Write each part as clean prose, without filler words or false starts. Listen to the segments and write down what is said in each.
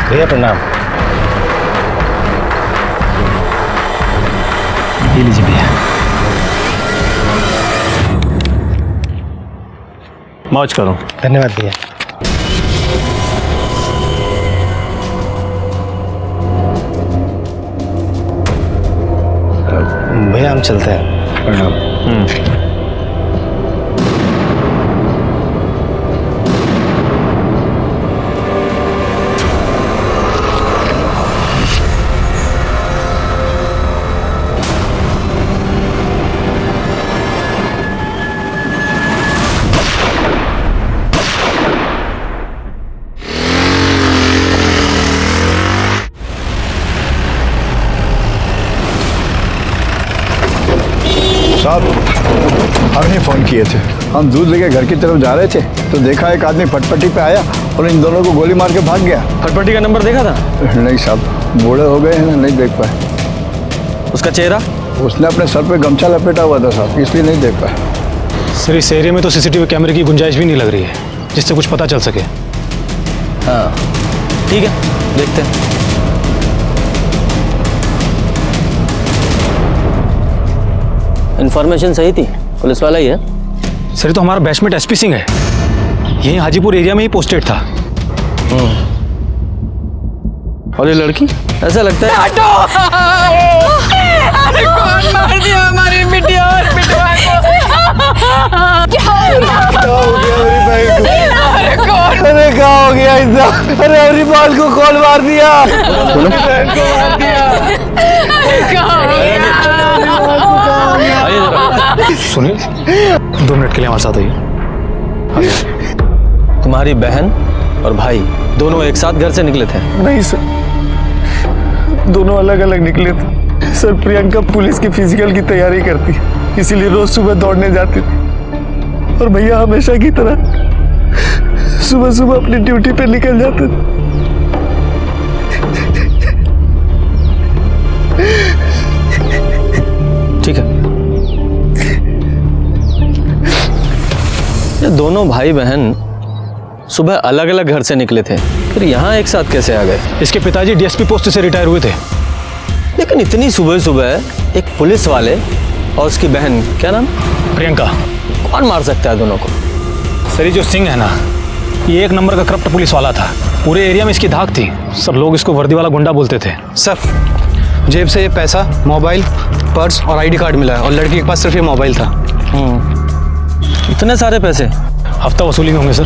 भैया प्रणाम। ये लीजिए भैया। मौज करो। धन्यवाद भैया। भैया हम चलते हैं। प्रणाम। साहब हमने फ़ोन किए थे, हम दूध लेके घर की तरफ जा रहे थे तो देखा एक आदमी फटपटी पे आया और इन दोनों को गोली मार के भाग गया। फटपटी का नंबर देखा था? नहीं साहब, बूढ़े हो गए हैं ना, नहीं देख पाए। उसका चेहरा? उसने अपने सर पे गमछा लपेटा हुआ था साहब, इसलिए नहीं देख पाए। सर इस एरिया में तो सीसीटीवी कैमरे की गुंजाइश भी नहीं लग रही है जिससे कुछ पता चल सके। हाँ ठीक है, देखते हैं। इन्फॉर्मेशन सही थी, पुलिस वाला ही है। सर तो हमारा बैचमेट एसपी सिंह है, यही हाजीपुर एरिया में ही पोस्टेड था। और ये लड़की ऐसा लगता है अरे कौन मार दिया हमारी बिटिया और बिटवा को? क्या हो गया मेरी बहन को? अरे कौन? अरे क्या हो गया इतना? अरे मेरी बाल को कौन मार दिया? बहन को मार दिया। क्या हो गया? सुनिए 2 मिनट के लिए हमारे साथ आइए। तुम्हारी बहन और भाई दोनों एक साथ घर से निकले थे? नहीं सर, दोनों अलग अलग निकले थे। सर प्रियंका पुलिस की फिजिकल की तैयारी करती है, इसीलिए रोज सुबह दौड़ने जाती थी और भैया हमेशा की तरह सुबह सुबह अपनी ड्यूटी पे निकल जाते थे। ठीक है, ये दोनों भाई बहन सुबह अलग अलग घर से निकले थे, फिर यहाँ एक साथ कैसे आ गए? इसके पिताजी डीएसपी पोस्ट से रिटायर हुए थे। लेकिन इतनी सुबह सुबह एक पुलिस वाले और उसकी बहन, क्या नाम? प्रियंका। कौन मार सकता है दोनों को? सर ये जो सिंह है ना, ये 1 नंबर का करप्ट पुलिस वाला था, पूरे एरिया में इसकी धाक थी। सब लोग इसको वर्दी वाला गुंडा बोलते थे। सर जेब से ये पैसा, मोबाइल, पर्स और आईडी कार्ड मिला है और लड़की के पास सिर्फ ये मोबाइल था। इतने सारे पैसे? हफ्ता वसूली में होंगे सर।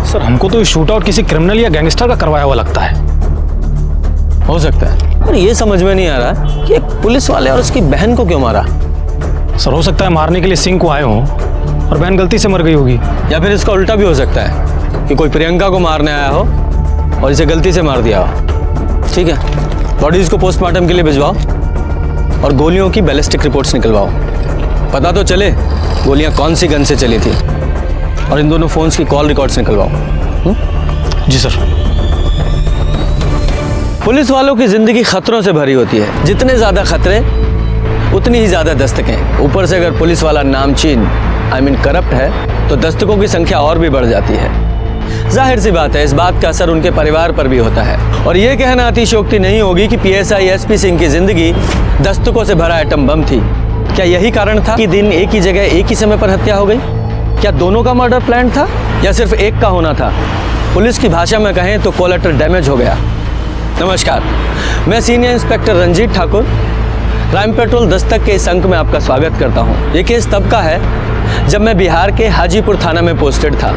सर हमको तो ये शूट आउट किसी क्रिमिनल या गैंगस्टर का करवाया हुआ लगता है। हो सकता है, पर ये समझ में नहीं आ रहा कि एक पुलिस वाले और उसकी बहन को क्यों मारा। सर हो सकता है मारने के लिए सिंह को आए हों और बहन गलती से मर गई होगी। या फिर इसका उल्टा भी हो सकता है कि कोई प्रियंका को मारने आया हो और इसे गलती से मार दिया हो। ठीक है, बॉडीज को पोस्टमार्टम के लिए भिजवाओ और गोलियों की बैलिस्टिक रिपोर्ट्स निकलवाओ। पता तो चले गोलियां कौन सी गन से चली थी, और इन दोनों फोन्स की कॉल रिकॉर्ड्स निकलवाओ। जी सर। पुलिस वालों की जिंदगी खतरों से भरी होती है, जितने ज्यादा खतरे उतनी ही ज्यादा दस्तकें। ऊपर से अगर पुलिस वाला नामचीन करप्ट है तो दस्तकों की संख्या और भी बढ़ जाती है। जाहिर सी बात है, इस बात का असर उनके परिवार पर भी होता है। और ये कहना अतिशयोक्ति नहीं होगी कि पीएसआई एसपी सिंह की जिंदगी दस्तकों से भरा एटम बम थी। क्या यही कारण था कि दिन एक ही जगह एक ही समय पर हत्या हो गई? क्या दोनों का मर्डर प्लान था या सिर्फ एक का होना था? पुलिस की भाषा में कहें तो कोलेटरल डैमेज हो गया। नमस्कार, मैं senior inspector Ranjit Thakur, crime patrol Dastak के इस अंक में आपका स्वागत करता हूं। ये केस तब का है जब मैं बिहार के हाजीपुर थाना में पोस्टेड था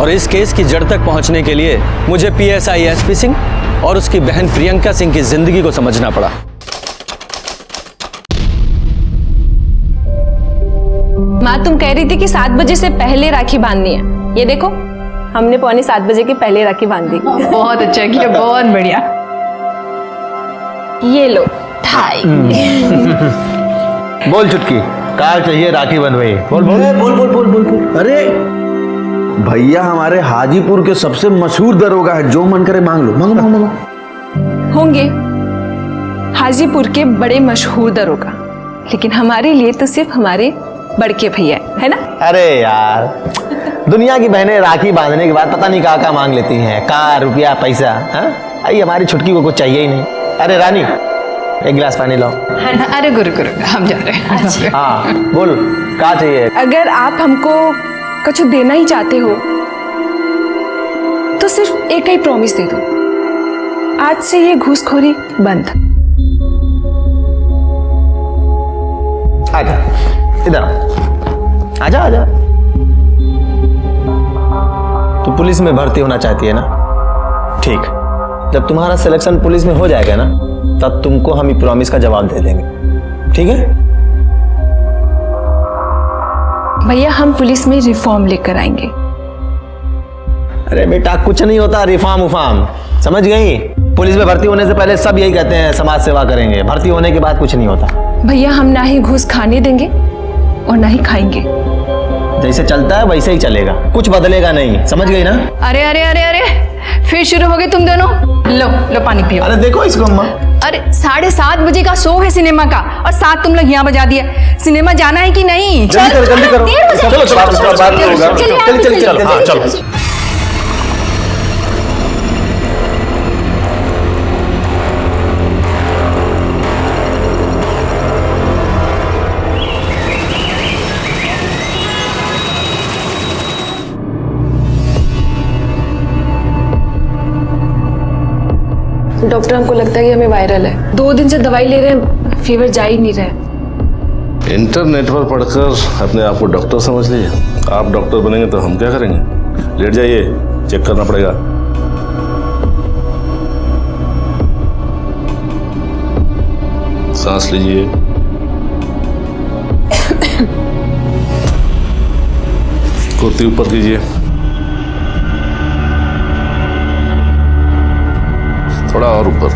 और इस केस की जड़ तक पहुंचने के लिए मुझे पीएसआई एसपी सिंह और उसकी बहन प्रियंका सिंह की जिंदगी को समझना पड़ा। माँ तुम कह रही थी कि 7 बजे से पहले राखी बांधनी है। ये देखो हमने 6:45 बजे के पहले राखी बांध दी। बहुत अच्छा किया, बहुत बढ़िया। ये लो ढाई। बोल चुटकी, कार चाहिए राखी बंधवाई। बोल बोल बोल बोल बोल बोल बोल। अरे भैया हमारे हाजीपुर के सबसे मशहूर दरोगा है, जो मन करे मांग लो। मांगो मांगो मांगो। होंगे हाजीपुर के बड़े मशहूर दरोगा, लेकिन हमारे लिए तो सिर्फ हमारे बड़के भैया है ना। अरे यार दुनिया की बहनें राखी बांधने के बाद पता नहीं कहाँ मांग लेती हैं, कार, रुपया, पैसा। हाँ, आई हमारी छुटकी को कुछ चाहिए ही नहीं। अरे रानी, एक गिलास पानी लाओ। अरे गुरु गुरु हम जा रहे हैं। हाँ बोल, क्या चाहिए? अगर आप हमको कुछ देना ही चाहते हो तो सिर्फ एक ही प्रॉमिस दे दो, आज से ये घूसखोरी बंद। आजा, इधर आजा आजा। तू पुलिस में भर्ती होना चाहती है ना? ठीक, जब तुम्हारा सिलेक्शन पुलिस में हो जाएगा ना, तब तुमको हम ये प्रॉमिस का जवाब दे देंगे, ठीक है? भैया हम पुलिस में रिफॉर्म लेकर आएंगे। अरे बेटा, कुछ नहीं होता रिफॉर्म उफार्म, समझ गई? पुलिस में भर्ती होने से पहले सब यही कहते हैं समाज सेवा करेंगे, भर्ती होने के बाद कुछ नहीं होता। भैया हम ना ही घूस खाने देंगे और ना ही खाएंगे। जैसे चलता है वैसे ही चलेगा, कुछ बदलेगा नहीं, समझ गई ना? अरे अरे अरे अरे फिर शुरू हो गए तुम दोनों। लो लो पानी पियो। अरे देखो इसको अम्मा। अरे 7:30 बजे का शो है सिनेमा का और 7 तुम लोग यहाँ बजा दिया। सिनेमा जाना है कि नहीं? जल्दी करो, जल्दी करो। चलो चलो, बाद में होगा। चल चल चल, हाँ चलो। डॉक्टर हमको लगता है कि हमें वायरल है। 2 दिन से दवाई ले रहे हैं, फीवर जा ही नहीं रहा है। इंटरनेट पर पढ़कर अपने आप को डॉक्टर समझ लीजिए। आप डॉक्टर बनेंगे तो हम क्या करेंगे? लेट जाइए, चेक करना पड़ेगा। सांस लीजिए। कुर्ती ऊपर कीजिए, थोड़ा और ऊपर।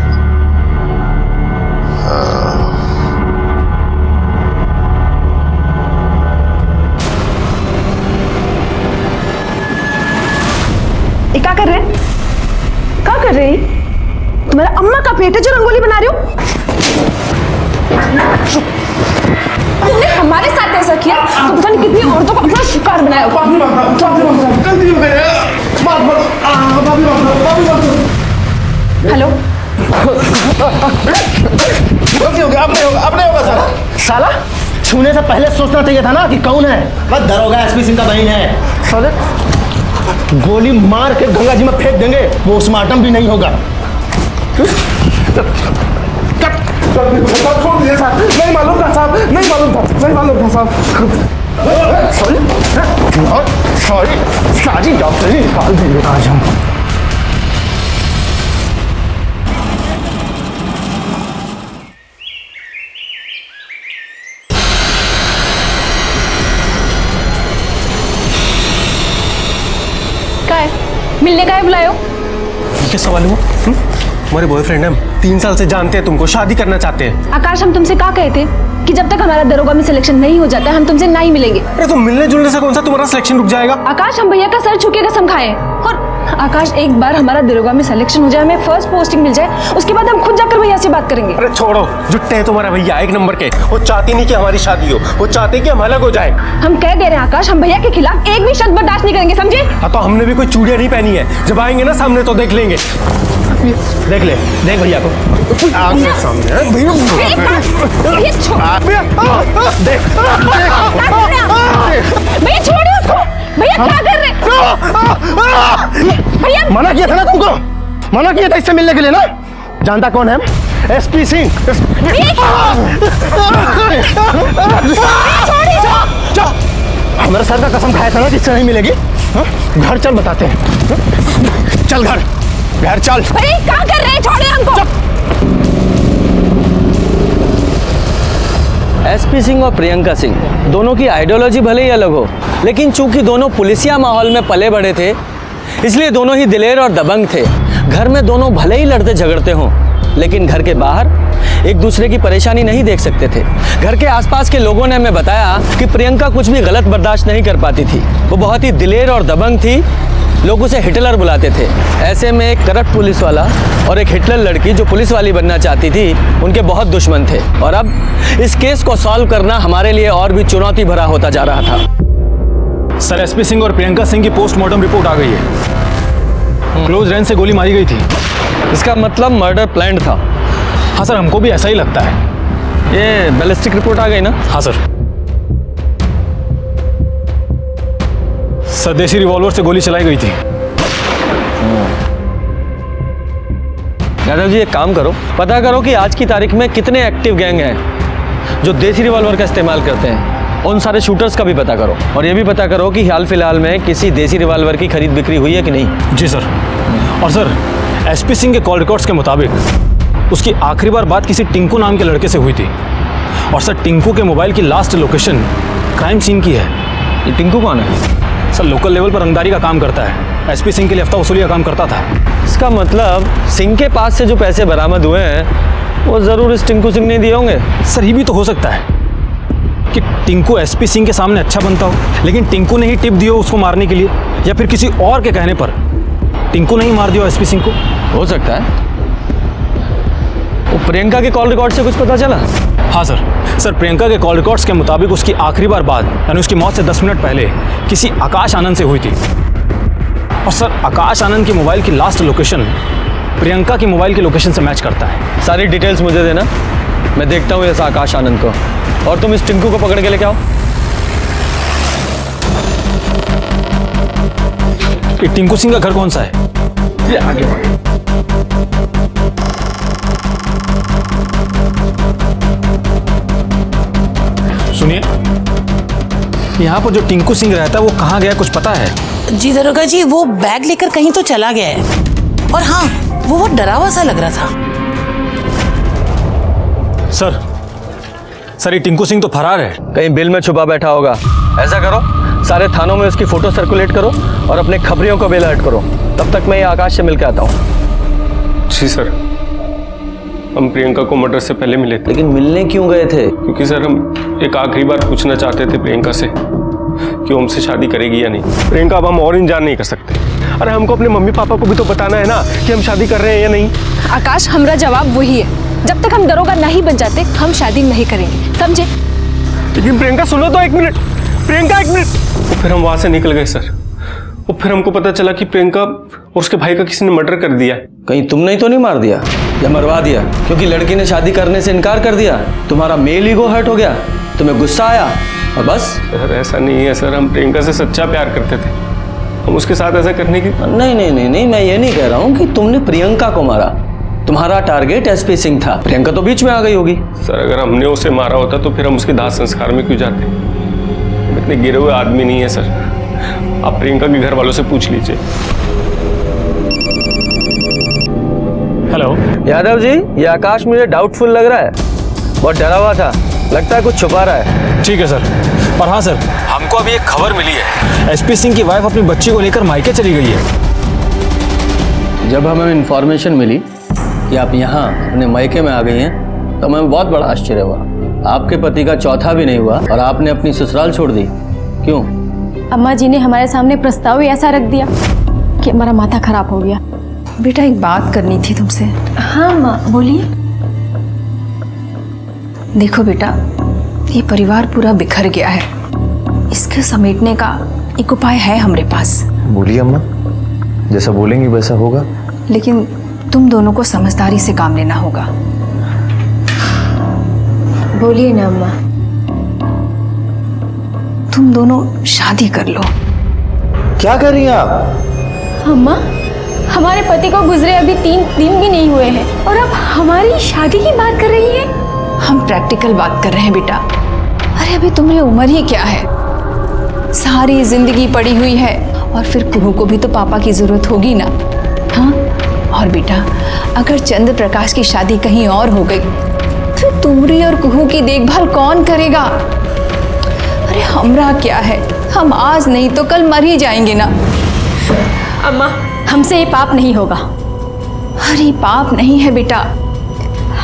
ये क्या कर रहे हैं? क्या कर रहे हैं? तुम्हारा अम्मा का पेट है जो रंगोली बना रहे हो? तुमने हमारे साथ ऐसा किया तो पता नहीं कितनी औरतों को अपना शिकार बनाया होगा। हेलो, साला, छूने से पहले सोचना चाहिए था ना कि कौन है। बस दरोगा एसपी सिंह का बहन है। साले गोली मार के गंगा जी में फेंक देंगे, वो पोस्टमार्टम भी नहीं होगा। नहीं मालूम था साहब, नहीं मालूम था, नहीं मालूम था साहब। सॉरी, सारी डॉक्टरी निकाल देंगे आज हम। क्या है? मिलने का है बुलाए हो? क्या सवाल हुआ? हमारे बॉयफ्रेंड है, 3 साल से जानते हैं तुमको, शादी करना चाहते हैं। आकाश हम तुमसे क्या कहे थे कि जब तक हमारा दरोगा में सिलेक्शन नहीं हो जाता हम तुमसे नहीं मिलेंगे। अरे तो मिलने जुलने से कौन सा तुम्हारा सिलेक्शन रुक जाएगा? आकाश हम भैया का सर छू के कसम खाए। और आकाश एक बार हमारा दरोगा में सिलेक्शन हो जाए, हमें फर्स्ट पोस्टिंग मिल जाए, उसके बाद हम खुद जाकर भैया से बात करेंगे। अरे छोड़ो, जुट्टे हैं तुम्हारे भैया 1 नंबर के। वो चाहते नहीं कि हमारी शादी हो, वो चाहते कि हम अलग हो जाए। हम कह दे रहे हैं आकाश, हम भैया के खिलाफ एक भी शब्द बर्दाश्त नहीं करेंगे, समझे? हाँ तो हमने भी कोई चूड़ियां नहीं पहनी है, जब आएंगे ना सामने तो देख लेंगे। देख ले, देख भैया को आगे सामने। भैया छोड़िए उसको। भैया क्या कर रहे? भैया मना किया था ना तुमको, मना किया था इससे मिलने के लिए ना। जानता कौन है? एसपी सिंह। हमारे सर का कसम खाया था ना जिससे नहीं मिलेगी। घर चल बताते हैं। चल घर, घर चल। अरे क्या कर रहे हैं? छोड़िए हमको। एसपी सिंह और प्रियंका सिंह दोनों की आइडियोलॉजी भले ही अलग हो, लेकिन चूंकि दोनों पुलिसिया माहौल में पले बढ़े थे, इसलिए दोनों ही दिलेर और दबंग थे। घर में दोनों भले ही लड़ते झगड़ते हों, लेकिन घर के बाहर एक दूसरे की परेशानी नहीं देख सकते थे। घर के आसपास के लोगों ने हमें बताया कि प्रियंका कुछ भी गलत बर्दाश्त नहीं कर पाती थी। वो बहुत ही दिलेर और दबंग थी, लोग उसे हिटलर बुलाते थे। ऐसे में एक करप्ट पुलिस वाला और एक हिटलर लड़की जो पुलिस वाली बनना चाहती थी, उनके बहुत दुश्मन थे। और अब इस केस को सॉल्व करना हमारे लिए और भी चुनौती भरा होता जा रहा था। सर एसपी सिंह और प्रियंका सिंह की पोस्टमार्टम रिपोर्ट आ गई है। क्लोज रेंज से गोली मारी गई थी। इसका मतलब मर्डर प्लान्ड था। हाँ सर, हमको भी ऐसा ही लगता है। ये बैलिस्टिक रिपोर्ट आ गई ना? हाँ सर। स्वदेशी रिवॉल्वर से गोली चलाई गई थी। यादव जी एक काम करो, पता करो कि आज की तारीख में कितने एक्टिव गैंग हैं जो देसी रिवॉल्वर का इस्तेमाल करते हैं। उन सारे शूटर्स का भी पता करो, और ये भी पता करो कि हाल फिलहाल में किसी देसी रिवॉल्वर की खरीद बिक्री हुई है कि नहीं। जी सर। और सर एसपी सिंह के कॉल रिकॉर्ड्स के मुताबिक उसकी आखिरी बार बात किसी टिंकू नाम के लड़के से हुई थी। और सर टिंकू के मोबाइल की लास्ट लोकेशन क्राइम सीन की है। ये टिंकू कौन है? सर लोकल लेवल पर रंगदारी का काम करता है। एसपी सिंह के लिए हफ्ता वसूली का काम करता था। इसका मतलब सिंह के पास से जो पैसे बरामद हुए हैं वो जरूर इस टिंकू सिंह ने दिए होंगे। सर ये भी तो हो सकता है कि टिंकू एसपी सिंह के सामने अच्छा बनता हो, लेकिन टिंकू ने ही टिप दी हो उसको मारने के लिए, या फिर किसी और के कहने पर टिंकू ने ही मार दिया एसपी सिंह को। हो सकता है। वो प्रियंका के कॉल रिकॉर्ड से कुछ पता चला? हाँ सर। सर प्रियंका के कॉल रिकॉर्ड्स के मुताबिक उसकी आखिरी बार बात यानी उसकी मौत से 10 मिनट पहले किसी आकाश आनंद से हुई थी। और सर आकाश आनंद की मोबाइल की लास्ट लोकेशन प्रियंका की मोबाइल की लोकेशन से मैच करता है। सारी डिटेल्स मुझे देना, मैं देखता हूँ ऐसा आकाश आनंद को, और तुम इस टिंकू को पकड़ के लेके आओ। ये टिंकू सिंह का घर कौन सा है? ये आगे सुनिए, यहाँ पर जो टिंकू सिंह रहता है वो कहाँ गया कुछ पता है? जी दरोगा जी, वो बैग लेकर कहीं तो चला गया है। और हाँ, वो बहुत डरा हुआ सा लग रहा था। सर ये टिंकू सिंह तो फरार है। कहीं बिल में छुपा बैठा होगा। ऐसा करो, सारे थानों में उसकी फोटो सर्कुलेट करो और अपने खबरियों को भी अलर्ट करो। तब तक मैं ये आकाश से मिलकर आता हूँ। जी सर, हम प्रियंका को मर्डर से पहले मिले थे। लेकिन मिलने क्यों गए थे? क्योंकि सर हम एक आखिरी बार पूछना चाहते थे प्रियंका से कि वो हमसे शादी करेगी या नहीं। प्रियंका अब हम और इंतजार नहीं कर सकते। अरे हमको अपने मम्मी पापा को भी तो बताना है ना कि हम शादी कर रहे हैं या नहीं। आकाश, हमारा जवाब वही है, जब तक हम दरोगा नहीं बन जाते हम शादी नहीं करेंगे, समझे? लेकिन प्रियंका सुनो तो, एक मिनट प्रियंका, एक मिनट। फिर हम वहां से निकल गए सर। और फिर हमको पता चला कि प्रियंका और उसके भाई का किसी ने मर्डर कर दिया। कहीं तुमने तो नहीं मार दिया या मरवा दिया? क्योंकि लड़की ने शादी करने से इनकार कर दिया, तुम्हारा मेल ईगो हर्ट हो गया, तुम्हें गुस्सा आया और बस? सर ऐसा नहीं है सर, हम प्रियंका से सच्चा प्यार करते थे। हम उसके साथ ऐसा करने की नहीं, मैं ये नहीं कह रहा हूँ कि तुमने प्रियंका को मारा। तुम्हारा टारगेट एसपी सिंह था, प्रियंका तो बीच में आ गई होगी। सर अगर हमने उसे मारा होता तो फिर हम उसके दाह संस्कार में क्यों जाते? हम इतने गिरे हुए आदमी नहीं है सर। आप प्रियंका के घर वालों से पूछ लीजिए। हेलो यादव जी, ये आकाश मुझे डाउटफुल लग रहा है, बहुत डरा हुआ था, लगता है कुछ छुपा रहा है। ठीक है सर। और हाँ सर, हमको अभी एक खबर मिली है, एसपी सिंह की वाइफ अपनी बच्ची को लेकर मायके चली गई है। जब हमें इन्फॉर्मेशन मिली कि आप यहाँ अपने मायके में आ गई हैं तो हमें बहुत बड़ा आश्चर्य हुआ। आपके पति का चौथा भी नहीं हुआ और आपने अपनी ससुराल छोड़ दी, क्यों? अम्मा जी ने हमारे सामने प्रस्ताव ही ऐसा रख दिया कि हमारा माथा खराब हो गया। बेटा एक बात करनी थी तुमसे। हाँ माँ, बोलिए। देखो बेटा, ये परिवार पूरा बिखर गया है, इसके समेटने का एक उपाय है हमारे पास। बोलिए अम्मा, जैसा बोलेंगी वैसा होगा। लेकिन तुम दोनों को समझदारी से काम लेना होगा। बोलिए ना अम्मा। तुम दोनों शादी कर लो। क्या कर रही हैं आप? अम्मा, हमारे पति को गुजरे अभी 3 दिन भी नहीं हुए हैं और अब हमारी शादी की बात कर रही है। हम प्रैक्टिकल बात कर रहे हैं बेटा। अरे अभी तुम्हारी उम्र ही क्या है, सारी जिंदगी पड़ी हुई है और फिर कुहू को भी तो पापा की जरूरत होगी ना। हाँ, और बेटा अगर चंद्र प्रकाश की शादी कहीं और हो गई तो तुमरी और कुहू की देखभाल कौन करेगा? अरे हमरा क्या है, हम आज नहीं तो कल मर ही जाएंगे ना। अम्मा, हमसे ये पाप नहीं होगा। अरे पाप नहीं है बेटा।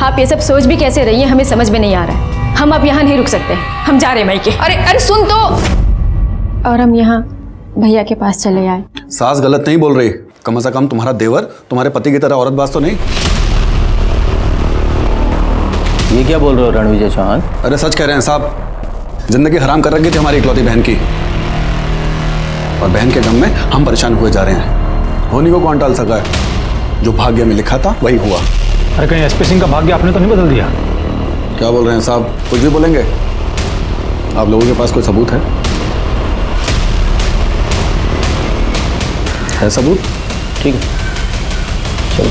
आप ये सब सोच भी कैसे रही हैं, हमें समझ में नहीं आ रहा है। हम अब यहाँ नहीं रुक सकते, हम जा रहे हैं मायके। अरे सुन तो। और हम यहाँ भैया के पास चले आए। सास गलत नहीं बोल रही, कम से कम तुम्हारा देवर तुम्हारे पति की तरह औरतबाज तो नहीं। ये क्या बोल रहे हो रणविजय चौहान? अरे सच कह रहे हैं साहब, जिंदगी हराम कर रखी थी हमारी इकलौती बहन की। और बहन के गम में हम परेशान हुए जा रहे हैं। होनी को कौन टाल सका है? जो भाग्य में लिखा था वही हुआ। अरे कहीं एसपी सिंह का भाग्य आपने तो नहीं बदल दिया? क्या बोल रहे हैं साहब? कुछ भी बोलेंगे? आप लोगों के पास कोई सबूत है सबूत? ठीक है, चलो।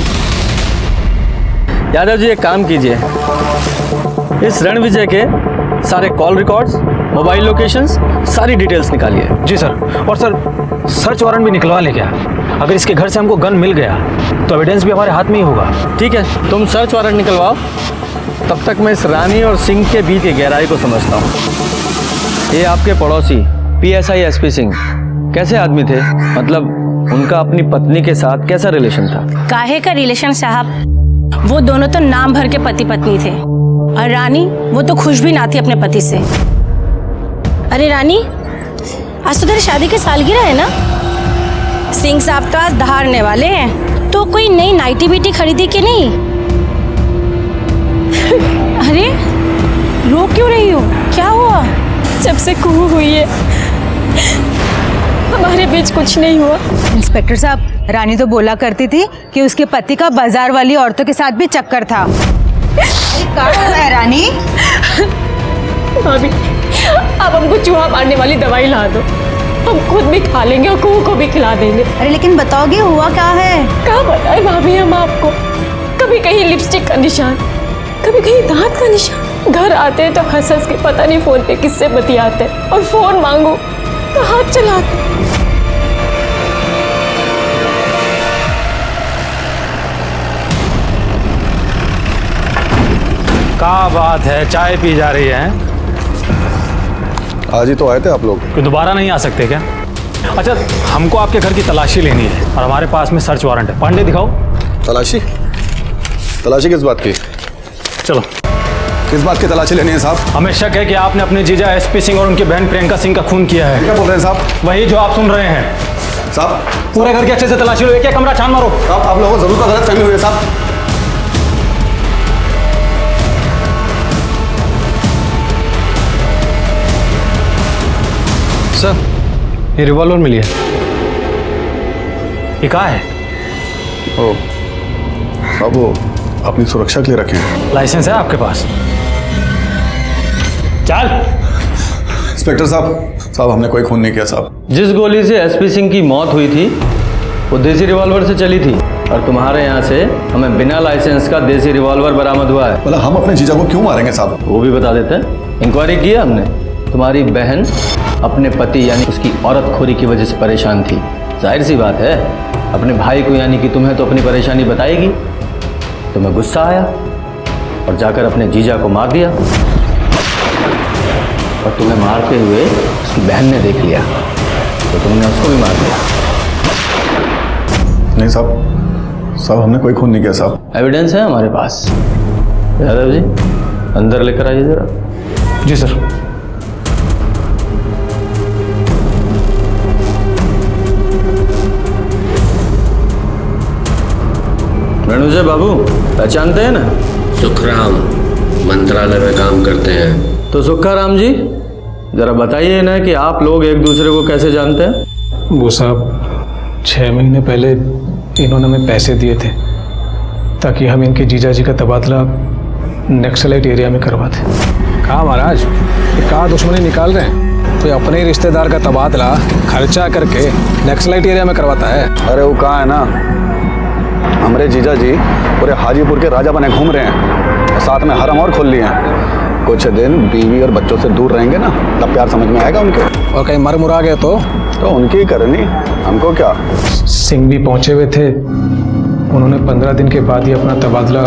यादव जी एक काम कीजिए, इस रणविजय के सारे कॉल रिकॉर्ड्स, मोबाइल लोकेशंस, सारी डिटेल्स निकालिए। जी सर। और सर सर्च वारंट भी निकलवा ले क्या? अगर इसके घर से हमको गन मिल गया तो एविडेंस भी हमारे हाथ में ही होगा। ठीक है, तुम सर्च वारंट निकलवाओ, तब तक मैं इस रानी और सिंह के बीच की गहराई को समझता हूँ। ये आपके पड़ोसी PSI SP सिंह कैसे आदमी थे? मतलब उनका अपनी पत्नी के साथ कैसा रिलेशन था? काहे का रिलेशन साहब, वो दोनों तो नाम भर के पति पत्नी थे। और रानी, वो तो खुश भी ना थी अपने पति से। अरे रानी, आज तो तेरी शादी की सालगिरह है ना? सिंह साहब तो आज दहाड़ने वाले हैं, तो कोई नई नाइटी बीटी खरीदी कि नहीं? अरे रो क्यों रही हो, क्या हुआ? जब से कुहू हुई है हमारे बीच कुछ नहीं हुआ। इंस्पेक्टर साहब, रानी तो बोला करती थी कि उसके पति का बाजार वाली औरतों के साथ भी चक्कर था। अरे क्या हुआ है रानी? भाभी, अब हमको चूहा मारने वाली दवाई ला दो, हम खुद भी खा लेंगे और कुहू को भी खिला देंगे। अरे लेकिन बताओगे हुआ क्या है? क्या बताए भाभी हम आपको? कभी कहीं लिपस्टिक का निशान, कभी कहीं दांत का निशान। घर आते हैं तो हंस हंस के पता नहीं फोन पे किससे बतियाते हैं, और फोन मांगो तो हाथ चलाते। क्या बात है, चाय पी जा रही है? आज ही तो आए थे आप लोग। कोई दोबारा नहीं आ सकते क्या? अच्छा, हमको आपके घर की तलाशी लेनी है और हमारे पास में सर्च वारंट है। पांडे दिखाओ। तलाशी? तलाशी किस बात की? चलो। किस बात की तलाशी लेनी है साहब? हमें शक है कि आपने अपने जीजा SP सिंह और उनकी बहन प्रियंका सिंह का खून किया है। क्या बोल रहे हैं साहब? वही जो आप सुन रहे हैं साहब। पूरे घर की अच्छे से तलाशी लो, एक एक कमरा छान मारो। साहब, आप लोगों को जरूर का गलत फहमी हुई है साहब। सर ये रिवॉल्वर मिली है। ये कहाँ है? ओ, साहब वो अपनी सुरक्षा के लिए रखे हैं। लाइसेंस है आपके पास? चल। इंस्पेक्टर साहब, हमने कोई खून नहीं किया साहब। जिस गोली से SP सिंह की मौत हुई थी वो देसी रिवॉल्वर से चली थी, और तुम्हारे यहाँ से हमें बिना लाइसेंस का देसी रिवॉल्वर बरामद हुआ है। मतलब हम अपने जीजा को क्यों मारेंगे साहब? वो भी बता देते हैं। इंक्वायरी की हमने, तुम्हारी बहन अपने पति यानी उसकी औरतखोरी की वजह से परेशान थी। जाहिर सी बात है, अपने भाई को यानी कि तुम्हें तो अपनी परेशानी बताएगी। तुम्हें गुस्सा आया और जाकर अपने जीजा को मार दिया, और तुम्हें मारते हुए उसकी बहन ने देख लिया तो तुमने उसको भी मार दिया। नहीं साहब, हमने कोई खून नहीं किया साहब। एविडेंस है हमारे पास। यादव जी, अंदर लेकर आइए जरा। जी सर। रणविजय बाबू पहचानते हैं ना? सुखराम मंत्रालय में काम करते हैं। तो सुखाराम जी, जरा बताइए ना कि आप लोग एक दूसरे को कैसे जानते हैं? वो साहब 6 महीने पहले इन्होंने हमें पैसे दिए थे ताकि हम इनके जीजा जी का तबादला नक्सलाइट एरिया में करवाते। कहा महाराज, ये कहा दुश्मनी निकाल रहे हैं? कोई अपने ही रिश्तेदार का तबादला खर्चा करके नक्सलाइट एरिया में करवाता है? अरे वो कहा है ना, हमारे जीजा जी पूरे हाजीपुर के राजा बने घूम रहे हैं, और साथ में हरम और खोल लिए हैं। कुछ दिन बीवी और बच्चों से दूर रहेंगे ना, तब प्यार समझ में आएगा उनके। और कहीं मर मुरा गए तो उनकी ही करनी, हमको क्या। सिंह भी पहुंचे हुए थे, उन्होंने 15 दिन के बाद ही अपना तबादला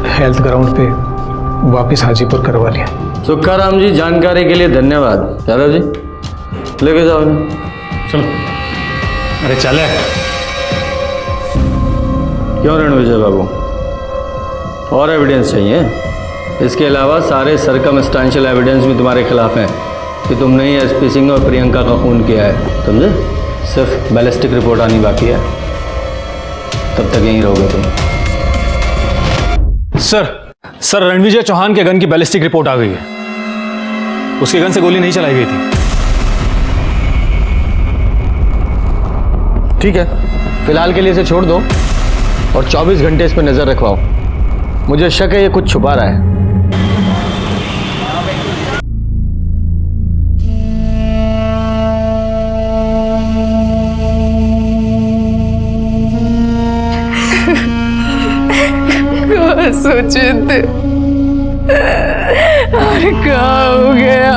हेल्थ ग्राउंड पे वापस हाजीपुर करवा लिया। सुखाराम जी, जानकारी के लिए धन्यवाद। यादव जी लेके जाओ इन्हें। चलो। अरे चले। क्यों रणविजय बाबू, और एविडेंस चाहिए? इसके अलावा सारे सरकमस्टेंशियल एविडेंस भी तुम्हारे खिलाफ हैं कि तुमने ही SP सिंह और प्रियंका का खून किया है, समझे? सिर्फ बैलिस्टिक रिपोर्ट आनी बाकी है, तब तक यहीं रहोगे तुम। सर रणविजय चौहान के गन की बैलिस्टिक रिपोर्ट आ गई है। उसके गन से गोली नहीं चलाई गई थी। ठीक है, फिलहाल के लिए इसे छोड़ दो और 24 घंटे इस पर नजर रखवाओ। मुझे शक है ये कुछ छुपा रहा है। सोचे थे और क्या हो गया?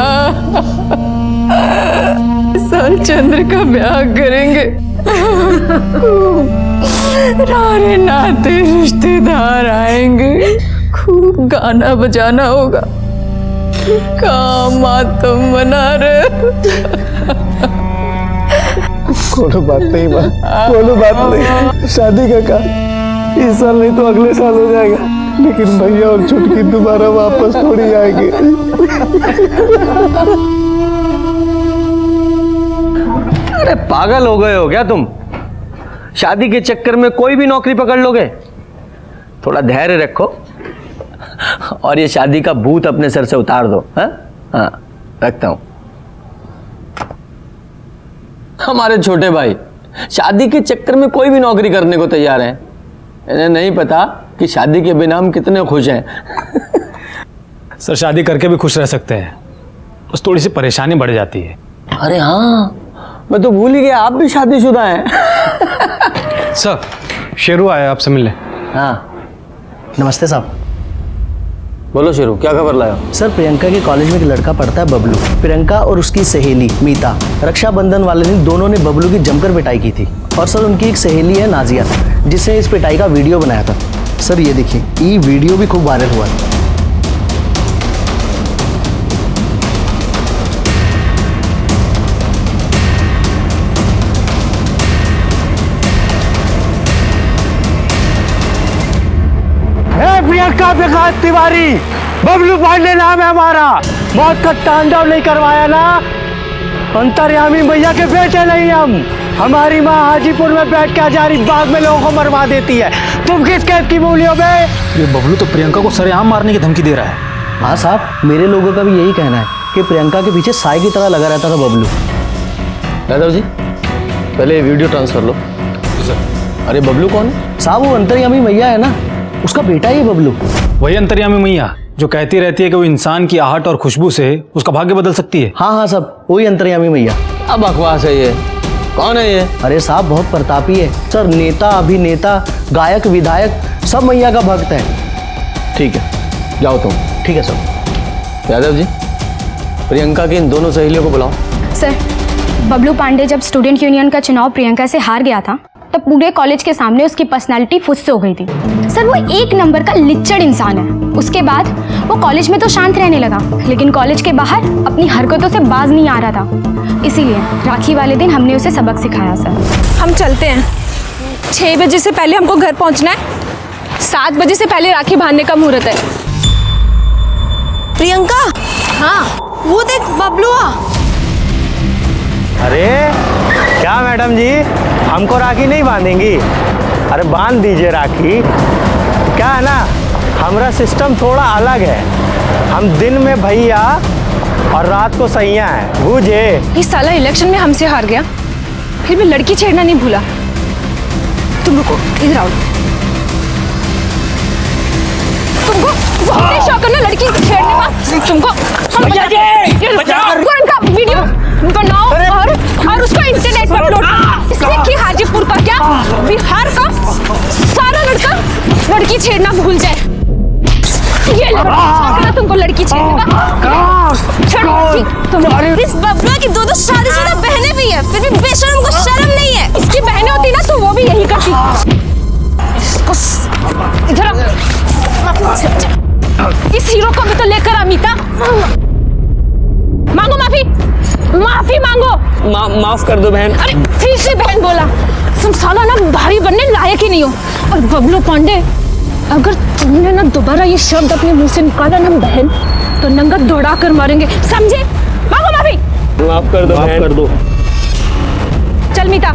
साल चंद्र का ब्याह करेंगे, सारे नाते रिश्तेदार आएंगे, खूब गाना बजाना होगा, काम तुम मना रहे। कोनो बात नहीं माँ, कोनो बात नहीं। शादी का काम इस साल नहीं तो अगले साल हो जाएगा, लेकिन भैया और छुटकी दोबारा वापस थोड़ी आएंगे। अरे पागल हो गए हो क्या तुम? शादी के चक्कर में कोई भी नौकरी पकड़ लोगे? थोड़ा धैर्य रखो और ये शादी का भूत अपने सर से उतार दो। हाँ, रखता हूं। हमारे छोटे भाई शादी के चक्कर में कोई भी नौकरी करने को तैयार हैं। इन्हें नहीं पता कि शादी के बिना हम कितने खुश हैं। सर शादी करके भी खुश रह सकते हैं, बस थोड़ी सी परेशानी बढ़ जाती है। अरे हाँ, मैं तो भूल ही गया, आप भी शादीशुदा हैं। सर शेरू आया आपसे मिलने। हाँ नमस्ते साहब। बोलो शेरू, क्या खबर लाया? सर प्रियंका के कॉलेज में एक लड़का पढ़ता है बबलू। प्रियंका और उसकी सहेली मीता रक्षाबंधन वाले दिन दोनों ने बबलू की जमकर पिटाई की थी। और सर उनकी एक सहेली है नाजिया, जिसने इस पिटाई का वीडियो बनाया था। सर ये देखिए, ये वीडियो भी खूब वायरल हुआ है। प्रियंका विकास तिवारी, बबलू पांडे नाम है हमारा। मौत का तांडव नहीं करवाया ना, अंतर्यामी भैया के बेटे नहीं हम। हमारी माँ हाजीपुर में बैठ के हजारी बाग में लोगों को मरवा देती है। तुम किस कैद की मूलियों में? ये बबलू तो प्रियंका को सरेआम मारने की धमकी दे रहा है। हाँ साहब, मेरे लोगों का भी यही कहना है कि प्रियंका के पीछे साई की तरह लगा रहता था बबलू। यादव जी पहले ये वीडियो ट्रांसफर लो। सर। अरे बबलू कौन है? साहब वो अंतर्यामी मैया है ना, उसका बेटा ही है बबलू। वही अंतर्यामी मैया जो कहती रहती है कि वो इंसान की आहट और खुशबू से उसका भाग्य बदल सकती है। हाँ साहब, वही अंतर्यामी मैया। अब बकवास है ये। कौन है ये? अरे साहब बहुत प्रतापी है सर, नेता अभिनेता गायक विधायक सब मैया का भक्त है। ठीक है, जाओ तुम। ठीक है सर। यादव जी प्रियंका की इन दोनों सहेलियों को बुलाओ। सर बबलू पांडे जब स्टूडेंट यूनियन का चुनाव प्रियंका से हार गया था, तब पूरे कॉलेज के सामने उसकी पर्सनालिटी फुस हो गई थी। सर वो एक नंबर का लिच्चड़ इंसान है। उसके बाद वो कॉलेज में तो शांत रहने लगा, लेकिन कॉलेज के बाहर अपनी हरकतों से बाज नहीं आ रहा था। इसीलिए राखी वाले दिन हमने उसे सबक सिखाया। सर हम चलते हैं, 6 बजे से पहले हमको घर पहुंचना है। 7 बजे से पहले राखी बांधने का मुहूर्त है। प्रियंका, हाँ वो देख बबलू। अरे क्या मैडम जी, हमको राखी नहीं बांधेंगी? अरे बांध दीजिए राखी। क्या है ना, हमारा सिस्टम थोड़ा अलग है। हम दिन में भैया और रात को सैया है, बूझे? ये साला इलेक्शन में हमसे हार गया, फिर भी लड़की छेड़ना नहीं भूला। तुम रुको, इधर आओ। तुमको बहुत शौक है ना लड़की छेड़ने का? तुमको वीडियो बनाओ और उसको इंटरनेट पर अपलोड करो। इससे कि हाजीपुर का क्या, बिहार का सारा लड़का लड़की छेड़ना भूल जाए। ये लड़का तुमको लड़की छेड़ने का। तुम इस बबलू की 2 शादीशुदा बहनें भी है, फिर भी बेशर्म को शर्म नहीं है। इसकी बहनें होती ना तो वो भी यही करती। इसको इधर इस हीरो को भी तो लेकर अमिता। मांगो माफी, माफी मांगो। माफ कर दो बहन। अरे फिर से बहन बोला। तुम साला ना भाई बनने लायक ही नहीं हो। और बबलू पांडे, अगर तुमने ना दोबारा ये शब्द अपने मुंह से निकाला ना बहन, तो नंगा दौड़ा कर मारेंगे, समझे? मांगो माफी। माफ कर दो, माफ कर दो। चल मीता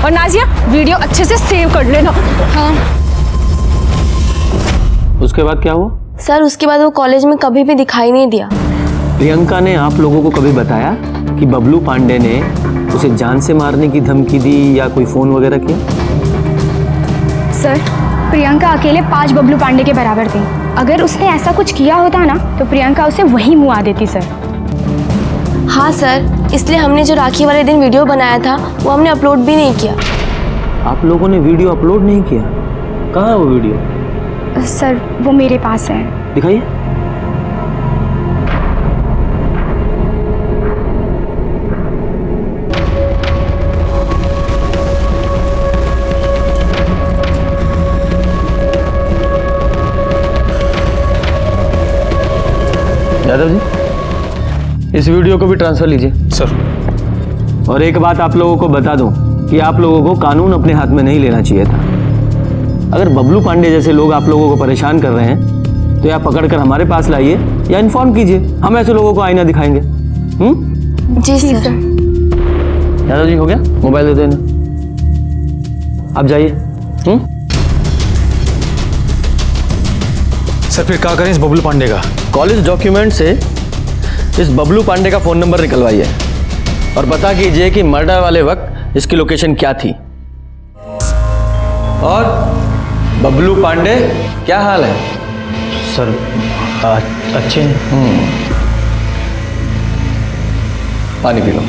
और नाजिया वीडियो अच्छे से सेव कर लेना। हाँ। उसके बाद क्या हुआ? सर उसके बाद वो कॉलेज में कभी भी दिखाई नहीं दिया। प्रियंका ने आप लोगों को कभी बताया कि बबलू पांडे ने उसे जान से मारने की धमकी दी या कोई फोन वगैरह किया? सर, प्रियंका अकेले 5 बबलू पांडे के बराबर थी। अगर उसने ऐसा कुछ किया होता ना तो प्रियंका उसे वहीं मुआ देती सर। हाँ सर, इसलिए हमने जो राखी वाले दिन वीडियो बनाया था वो हमने अपलोड भी नहीं किया। आप लोगों ने वीडियो अपलोड नहीं किया? कहाँ है वो वीडियो? सर वो मेरे पास है। दिखाइए। यादव जी, इस वीडियो को भी ट्रांसफर लीजिए। सर। और एक बात आप लोगों को बता दूं कि आप लोगों को कानून अपने हाथ में नहीं लेना चाहिए था। अगर बबलू पांडे जैसे लोग आप लोगों को परेशान कर रहे हैं तो या पकड़कर हमारे पास लाइए या इन्फॉर्म कीजिए, हम ऐसे लोगों को आईना दिखाएंगे। जी सर। यादव जी, हो गया? मोबाइल दे दो इन्हें, आप जाइए। सर फिर क्या करें इस बबलू पांडे का? कॉलेज डॉक्यूमेंट से इस बबलू पांडे का फोन नंबर निकलवाइए और पता कीजिए कि मर्डर वाले वक्त इसकी लोकेशन क्या थी। और बबलू पांडे, क्या हाल है? सर अच्छे हैं। पानी पी लो।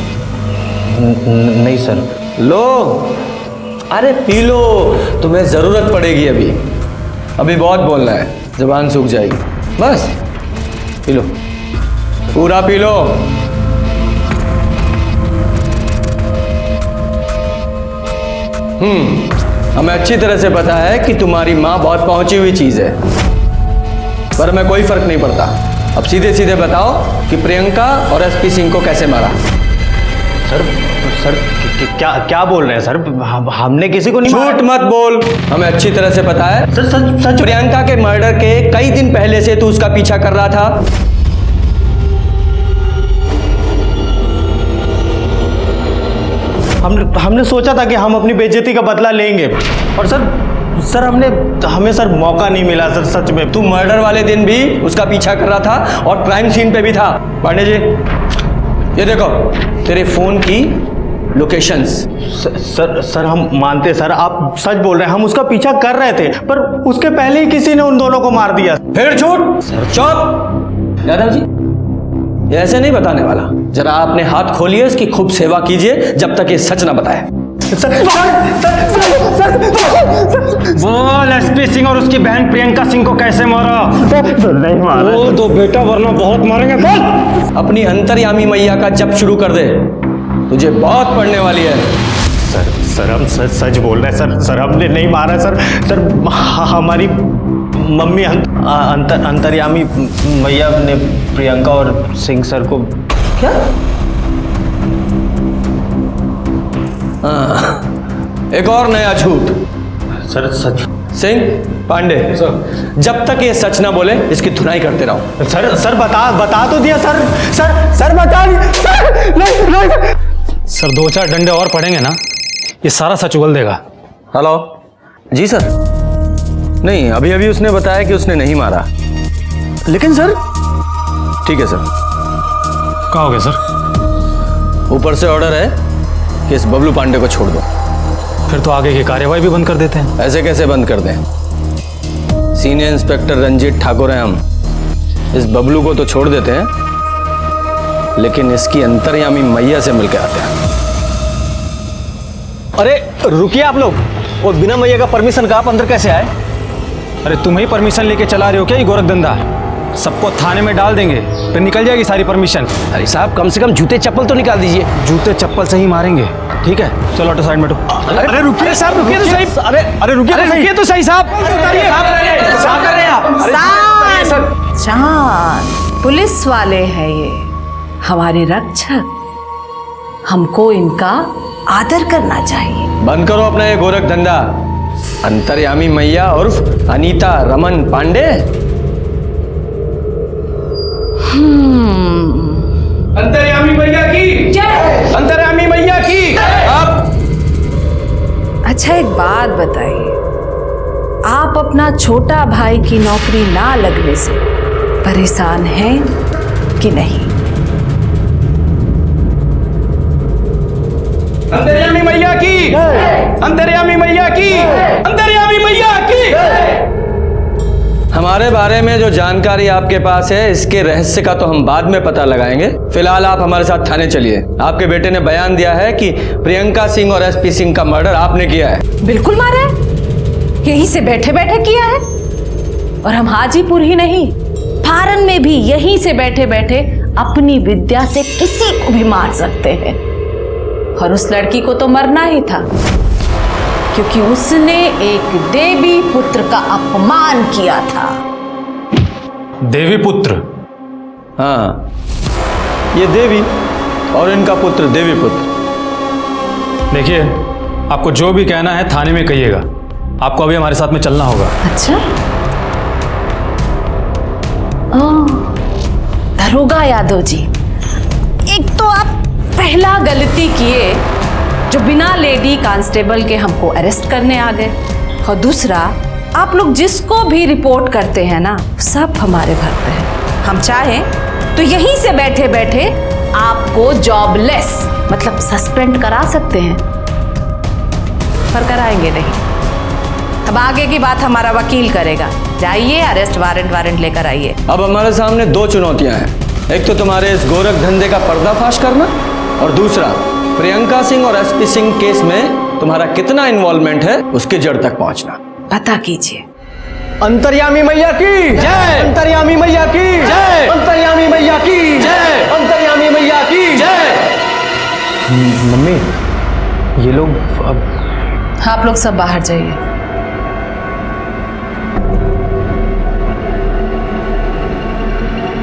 नहीं सर। लो, अरे पी लो, तुम्हें जरूरत पड़ेगी। अभी बहुत बोलना है, जुबान सूख जाएगी। बस पी लो, पूरा पी लो। हमें अच्छी तरह से पता है कि तुम्हारी मां बहुत पहुंची हुई चीज है, पर हमें कोई फर्क नहीं पड़ता। अब सीधे सीधे बताओ कि प्रियंका और एसपी सिंह को कैसे मारा? सर क्या बोल रहे हैं सर? हमने किसी को नहीं मारा। झूठ मत बोल, हमें अच्छी तरह से पता है। सच प्रियंका के मर्डर के कई दिन पहले से तू उसका पीछा कर रहा था। हमने सोचा था कि हम अपनी बेइज्जती का बदला लेंगे, और सर हमें सर मौका नहीं मिला सर, सच में। तू मर्डर वाले दिन भी उसका पीछा कर रहा था और क्राइम सीन पे भी था। पांडे जी, ये देखो तेरे फोन की लोकेशंस। सर हम मानते सर, आप सच बोल रहे हैं, हम उसका पीछा कर रहे थे, पर उसके पहले ही किसी ने उन दोनों को मार दिया। फिर झूठ। चुप। यादव जी, ये ऐसे नहीं बताने वाला। जरा आपने हाथ खोलिए, इसकी खूब सेवा कीजिए जब तक ये सच ना बताए। बोल एसपी सिंह और उसकी बहन प्रियंका सिंह को कैसे मारा? नहीं मारा। वो तो बेटा, वरना बहुत मारेंगे। बोल। अपनी अंतर्यामी मैया का जप शुरू कर दे, तुझे बहुत पड़ने वाली है। सर हम सच बोल रहे हैं सर हमने नहीं मारा सर। हमारी मम्मी अंतर्यामी मैया ने प्रियंका और सिंह सर को। क्या? एक और नया झूठ। सर सच। सिंह, पांडे, जब तक ये सच ना बोले इसकी धुनाई करते रहो। सर बता तो दिया सर बता नहीं। सर 2-4 डंडे और पड़ेंगे ना, ये सारा सच उगल देगा। हेलो जी सर। नहीं, अभी उसने बताया कि उसने नहीं मारा। लेकिन सर, ठीक है सर। क्या हो गया सर? ऊपर से ऑर्डर है कि इस बबलू पांडे को छोड़ दो। फिर तो आगे की कार्यवाही भी बंद कर देते हैं। ऐसे कैसे बंद कर दें? सीनियर इंस्पेक्टर रंजीत ठाकुर हैं हम। इस बबलू को तो छोड़ देते हैं, लेकिन इसकी अंतर्यामी मैया से मिलकर आते हैं। अरे रुकिए आप लोग, और बिना मैया का परमिशन का आप अंदर कैसे आए? अरे तुम ही परमिशन लेके चला रहे हो क्या ये गोरखधंधा? सबको थाने में डाल देंगे, फिर निकल जाएगी सारी परमिशन। अरे साहब, कम से कम जूते चप्पल तो निकाल दीजिए। जूते चप्पल से ही मारेंगे, ठीक है? चलो ऑटो साइड में बैठो। अरे रुकिए साहब, रुकिए तो सही। अरे रुकिए तो सही साहब। शांत, पुलिस वाले हैं ये, हमारे रक्षक, हमको इनका आदर करना चाहिए। बंद करो अपना ये गोरख धंधा। अंतर्यामी मैया उर्फ अनीता रमन पांडे। अंतर्यामी मैया की जय। अंतर्यामी मैया की। अब अच्छा एक बात बताइए, आप अपना छोटा भाई की नौकरी ना लगने से परेशान हैं कि नहीं? अंतर्यामी मैया की, अंतर्यामी मैया की। हमारे बारे में जो जानकारी आपके पास है इसके रहस्य का तो हम बाद में पता लगाएंगे। फिलहाल आप हमारे साथ थाने चलिए। आपके बेटे ने बयान दिया है कि प्रियंका सिंह और एसपी सिंह का मर्डर आपने किया है। बिल्कुल मारा है, यहीं से बैठे बैठे किया है। और हम हाजीपुर ही नहीं, फारन में भी यहीं से बैठे बैठे अपनी विद्या से किसी को भी मार सकते हैं। और उस लड़की को तो मरना ही था, क्योंकि उसने एक देवी पुत्र का अपमान किया था। देवी पुत्र? हाँ, ये देवी और इनका पुत्र देवी पुत्र। देखिए, आपको जो भी कहना है थाने में कहिएगा। आपको अभी हमारे साथ में चलना होगा। अच्छा, दरोगा यादव जी, एक तो आप पहला गलती किए जो बिना लेडी कांस्टेबल के हमको अरेस्ट करने आ गए, और दूसरा आप लोग जिसको भी रिपोर्ट करते हैं ना, सब हमारे घर पे है। हम चाहें तो यहीं से बैठे बैठे आपको जॉबलेस मतलब सस्पेंड करा सकते हैं, पर कराएंगे नहीं। अब आगे की बात हमारा वकील करेगा। जाइए, अरेस्ट वारंट लेकर आइए। अब हमारे सामने दो चुनौतियां हैं। एक तो तुम्हारे इस गोरख धंधे का पर्दाफाश करना, और दूसरा प्रियंका सिंह और एसपी सिंह केस में तुम्हारा कितना इन्वॉल्वमेंट है उसकी जड़ तक पहुंचना। पता कीजिए। अंतर्यामी मैया की जय, अंतर्यामी मैया की जय, अंतर्यामी मैया की जय, अंतर्यामी मैया की जय। मम्मी, ये लोग अब आप लोग सब बाहर जाइए।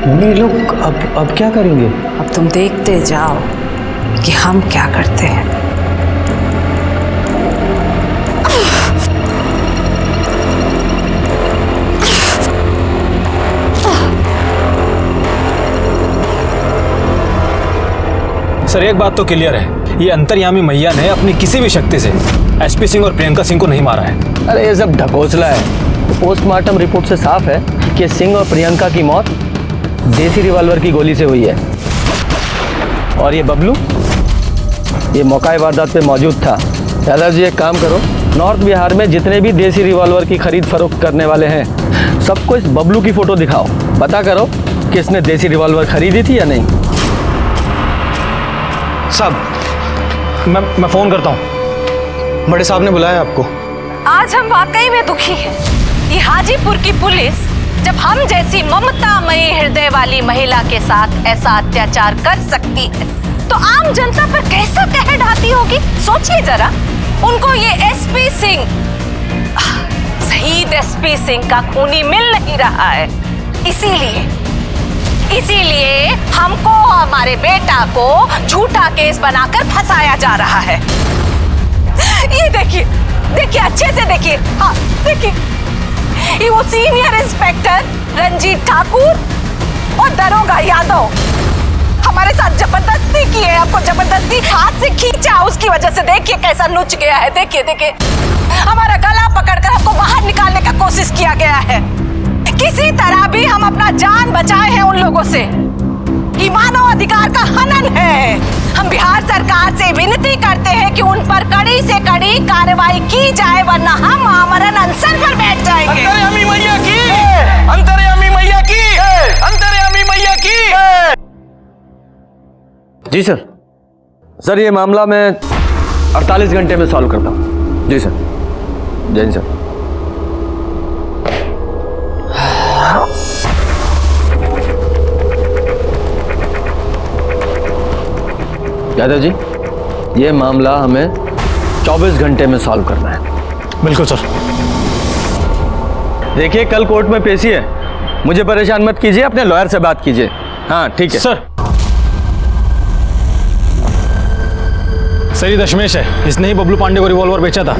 मम्मी, ये लोग अब क्या करेंगे? अब तुम देखते जाओ कि हम क्या करते हैं। सर, एक बात तो क्लियर है, ये अंतर्यामी मैया ने अपनी किसी भी शक्ति से एसपी सिंह और प्रियंका सिंह को नहीं मारा है। अरे ये सब ढकोसला है। पोस्टमार्टम रिपोर्ट से साफ है कि सिंह और प्रियंका की मौत देसी रिवॉल्वर की गोली से हुई है, और ये बबलू ये मौका वारदात पे मौजूद था। यादव जी, एक काम करो, नॉर्थ बिहार में जितने भी देसी रिवॉल्वर की खरीद फरोख्त करने वाले हैं सबको इस बबलू की फोटो दिखाओ। पता करो कि इसने देसी रिवॉल्वर खरीदी थी या नहीं। साहब, मैं फोन करता हूँ। बड़े साहब ने बुलाया आपको। आज हम वाकई में दुखी हैं कि हाजीपुर की पुलिस जब हम जैसी ममतामयी हृदय वाली महिला के साथ ऐसा अत्याचार कर सकती है तो आम जनता पर कैसा कहर ढाती होगी। सोचिए जरा, उनको ये एसपी सिंह, शहीद एसपी सिंह का खूनी मिल नहीं रहा है। इसीलिए हमको हमारे बेटा को झूठा केस बनाकर फंसाया जा रहा है। ये देखिए, अच्छे से देखिए। हाँ देखिए, ये वो सीनियर इंस्पेक्टर रंजीत ठाकुर और दरोगा यादव हमारे साथ जबरदस्ती की है। आपको जबरदस्ती हाथ से खींचा, उसकी वजह से देखिए कैसा नुच गया है। देखिए, हमारा गला पकड़कर हमको बाहर निकालने का कोशिश किया गया है। किसी तरह भी हम अपना जान बचाए हैं उन लोगों से। ये मानव अधिकार का हनन है। हम बिहार सरकार से विनती करते हैं कि उन पर कड़ी से कड़ी कार्रवाई की जाए, वरना हम आमरण अनशन पर बैठ जाएंगे। अंतर्यामी मैया की, अंतर्यामी मैया की, अंतर्यामी मैया की। जी सर, ये मामला मैं 48 घंटे में सॉल्व करता हूँ। जी सर, जय सर। यादव जी, ये मामला हमें 24 घंटे में सॉल्व करना है। बिल्कुल सर। देखिए, कल कोर्ट में पेशी है, मुझे परेशान मत कीजिए, अपने लॉयर से बात कीजिए। हाँ ठीक है सर। सही दशमेश है, इसने ही बबलू पांडे को रिवॉल्वर बेचा था।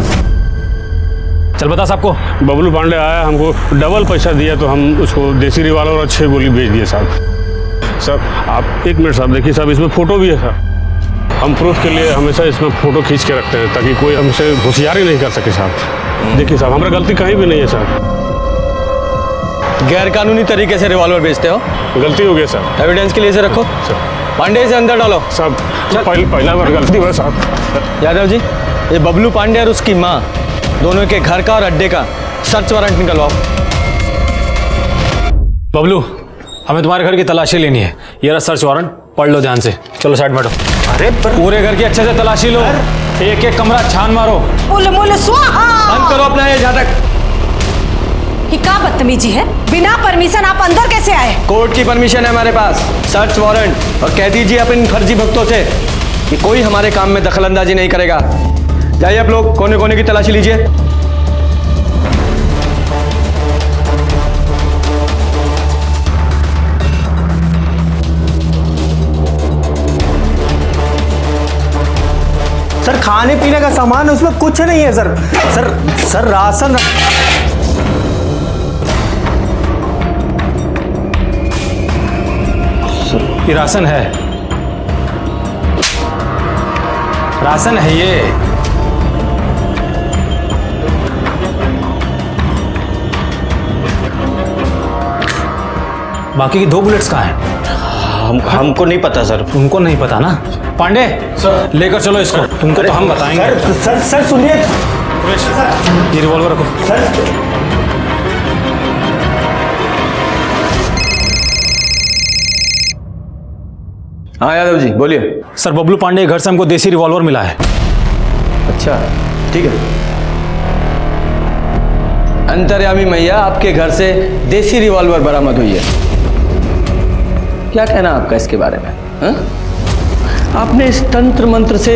चल बता साहब को। बबलू पांडे आया, हमको डबल पैसा दिया तो हम उसको देसी रिवॉल्वर और 6 गोली बेच दिए साहब। सर आप एक मिनट साहब देखिए साहब, इसमें फ़ोटो भी है साहब। हम प्रूफ के लिए हमेशा इसमें फ़ोटो खींच के रखते हैं ताकि कोई हमसे होशियारी नहीं कर सके साहब। देखिए साहब, हमारा गलती कहीं भी नहीं है साहब। गैर कानूनी तरीके से रिवॉल्वर बेचते हो? गलती हो गया सर। एविडेंस के लिए इसे रखो। पांडे से अंदर डालो। साहब पहला बार गलती हुआ साहब। यादव जी, ये बबलू पांडे और उसकी माँ दोनों के घर का और अड्डे का सर्च वारंट निकलवाओ। बबलू, हमें तुम्हारे घर की तलाशी लेनी है। ये रहा सर्च वारंट, पढ़ लो ध्यान से। चलो साइड बैठो। अरे पूरे घर की अच्छे से तलाशी लो, एक एक कमरा छान मारो। बोले बोले स्वाहा। बंद करो अपना ये झाटक। ये क्या बदतमीजी है? बिना परमिशन आप अंदर कैसे आए? कोर्ट की परमिशन है हमारे पास, सर्च वारंट। और कह दीजिए अपने फर्जी भक्तों से कि कोई हमारे काम में दखलंदाजी नहीं करेगा। जाइए आप लोग कोने कोने की तलाशी लीजिए। सर खाने पीने का सामान उसमें कुछ नहीं है सर। Sir ration. ये राशन है, राशन है ये। बाकी की 2 बुलेट्स कहाँ हैं? हमको नहीं पता सर। तुमको नहीं पता ना? पांडे सर, लेकर चलो इसको। तुमको तो हम बताएंगे। सर सुनिए, ये रिवॉल्वर रखो। सर हाँ यादव जी बोलिए। सर, बबलू पांडे के घर से हमको देसी रिवॉल्वर मिला है। अच्छा ठीक है। अंतर्यामी मैया, आपके घर से देसी रिवॉल्वर बरामद हुई है। क्या कहना आपका इसके बारे में? हा? आपने इस तंत्र मंत्र से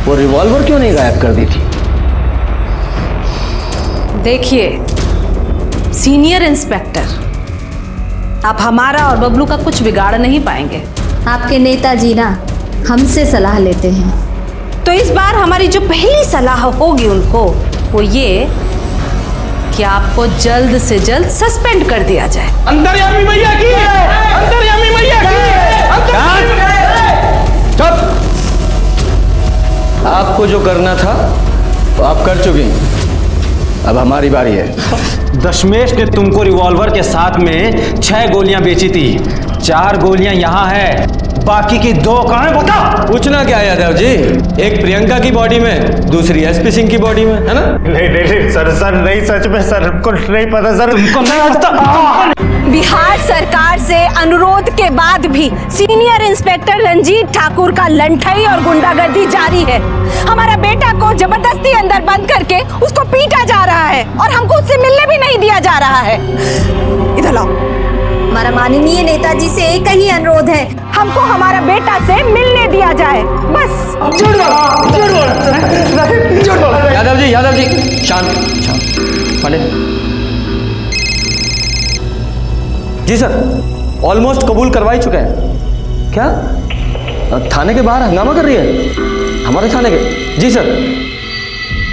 वो रिवॉल्वर क्यों नहीं गायब कर दी थी? देखिए सीनियर इंस्पेक्टर, आप हमारा और बबलू का कुछ बिगाड़ नहीं पाएंगे। आपके नेताजी ना हमसे सलाह लेते हैं। तो इस बार हमारी जो पहली सलाह होगी उनको वो ये कि आपको जल्द से जल्द सस्पेंड कर दिया जाए। अंतर्यामी मैया की, अंतर्यामी मैया की। चुप! आपको जो करना था वो आप कर चुके हैं, अब हमारी बारी है। दशमेश ने तुमको रिवॉल्वर के साथ में 6 गोलियां बेची थी। 4 गोलियां यहाँ है, बाकी की 2 कहाँ है बता? पूछना क्या है यादव जी? एक प्रियंका की बॉडी में, दूसरी एसपी सिंह की बॉडी में, है ना? नहीं सर नहीं, सच में सर हमको नहीं पता सर। तुमको नहीं पता? बिहार सरकार से अनुरोध के बाद भी सीनियर इंस्पेक्टर रंजीत ठाकुर का लंठई और गुंडागर्दी जारी है। हमारा बेटा को जबरदस्ती अंदर बंद करके उसको पीटा जा रहा है और हमको उससे मिलने भी नहीं दिया जा रहा है। इधर लाओ। हमारा माननीय नेताजी से एक ही अनुरोध है, हमको हमारा बेटा से मिलने दिया जाए, बस। यादव जी शांत शांत। पांडे जी सर, ऑलमोस्ट कबूल करवा ही चुके हैं। क्या थाने के बाहर हंगामा कर रही है? हमारे थाने के? जी सर,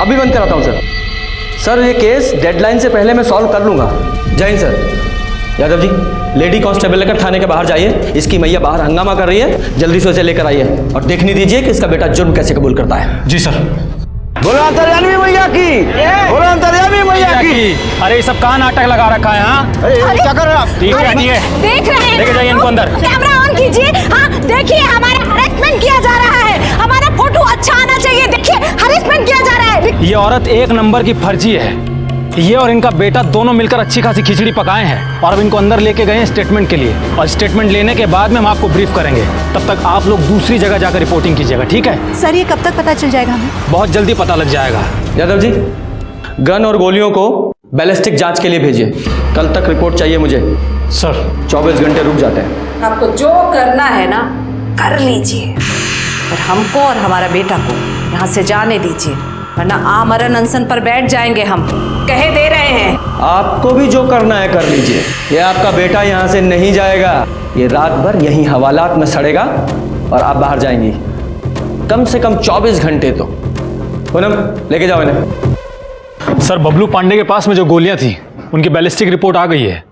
अभी बंद कराता हूँ सर। ये केस डेडलाइन से पहले मैं सॉल्व कर लूँगा। जय Hind sir. Yadav ji, lady constable लेकर थाने के बाहर जाइए। इसकी मैया बाहर हंगामा कर रही है, जल्दी से उसे लेकर आइए और देखने दीजिए कि इसका बेटा जुर्म कैसे कबूल करता है। जी सर। बोलो अंतर्यामी मैया की, बोलो अंतर्यामी मैया की। अरे ये सब कहाँ नाटक लगा रखा है? हाँ क्या कर रहे हैं आप? ठीक है, ठीक है। देख रहे हैं, लेके जाइए इनको अंदर। कैमरा ऑन कीजिए। हाँ देखिए, हमारा हरेसमेंट किया जा रहा है। हमारा फोटो अच्छा आना चाहिए। देखिए हरेसमेंट किया जा रहा है। ये औरत 1 नंबर की फर्जी है। ये और इनका बेटा दोनों मिलकर अच्छी खासी खिचड़ी पकाए हैं और अब इनको अंदर लेके गए हैं स्टेटमेंट के लिए। और स्टेटमेंट लेने के बाद में हम आपको ब्रीफ करेंगे। तब तक आप लोग दूसरी जगह जाकर रिपोर्टिंग कीजिएगा, ठीक है? सर ये कब तक पता चल जाएगा हमें? बहुत जल्दी पता लग जाएगा। यादव जी, गन और गोलियों को बैलिस्टिक जांच के लिए भेजिए। कल तक रिपोर्ट चाहिए मुझे। सर 24 घंटे रुक जाते हैं। आपको जो करना है ना कर लीजिए, और हमको और हमारा बेटा को यहाँ से जाने दीजिए, वरना आमरण अनशन पर बैठ जाएंगे। हम कहे दे रहे हैं। आपको भी जो करना है कर लीजिए। ये आपका बेटा यहाँ से नहीं जाएगा। ये रात भर यहीं हवालात में सड़ेगा और आप बाहर जाएंगी। कम से कम 24 घंटे तो। पूनम लेके जाओ इन्हें। सर, बबलू पांडे के पास में जो गोलियां थी उनकी बैलिस्टिक रिपोर्ट आ गई है।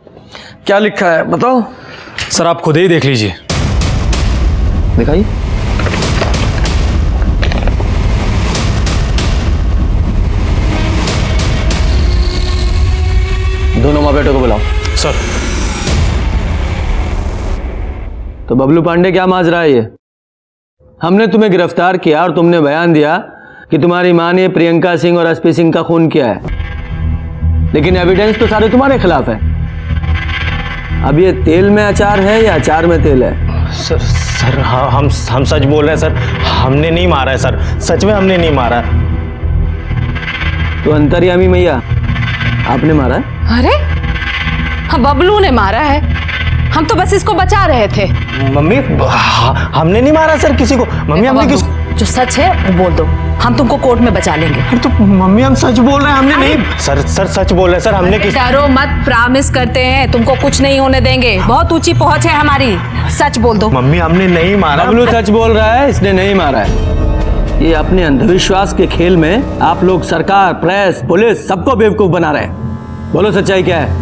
क्या लिखा है बताओ? सर आप खुद ही देख लीजिए। दिखाइए। दोनों माँ बेटों को बुलाओ। सर। तो बबलू पांडे क्या माजरा है ये? हमने तुम्हें गिरफ्तार किया और तुमने बयान दिया कि तुम्हारी माँ ने प्रियंका सिंह और एसपी सिंह का खून किया है, लेकिन एविडेंस तो सारे तुम्हारे खिलाफ है। अब ये तेल में अचार है या अचार में तेल है? सर हाँ, हम सच बोल रहे हैं सर, हमने नहीं मारा है सर, सच में हमने नहीं मारा है। तो अंतर्यामी मैया आपने मारा है? अरे हाँ, बबलू ने मारा है, हम तो बस इसको बचा रहे थे। मम्मी हमने नहीं मारा सर किसी को। मम्मी हमने किस जो सच है वो बोल दो, हम तुमको कोर्ट में बचा लेंगे। तो मम्मी हम सच बोल रहे हैं, हमने नहीं। सर सच बोल रहे हैं सर, हमने किस डरो मत, प्रॉमिस करते हैं तुमको कुछ नहीं होने देंगे, बहुत ऊंची पहुंच है हमारी। सच बोल दो। मम्मी हमने नहीं मारा। बबलू सच बोल रहा है, इसने नहीं मारा है। ये अपने अंधविश्वास के खेल में आप लोग सरकार, प्रेस, पुलिस सबको बेवकूफ बना रहे हैं। बोलो सच्चाई क्या है?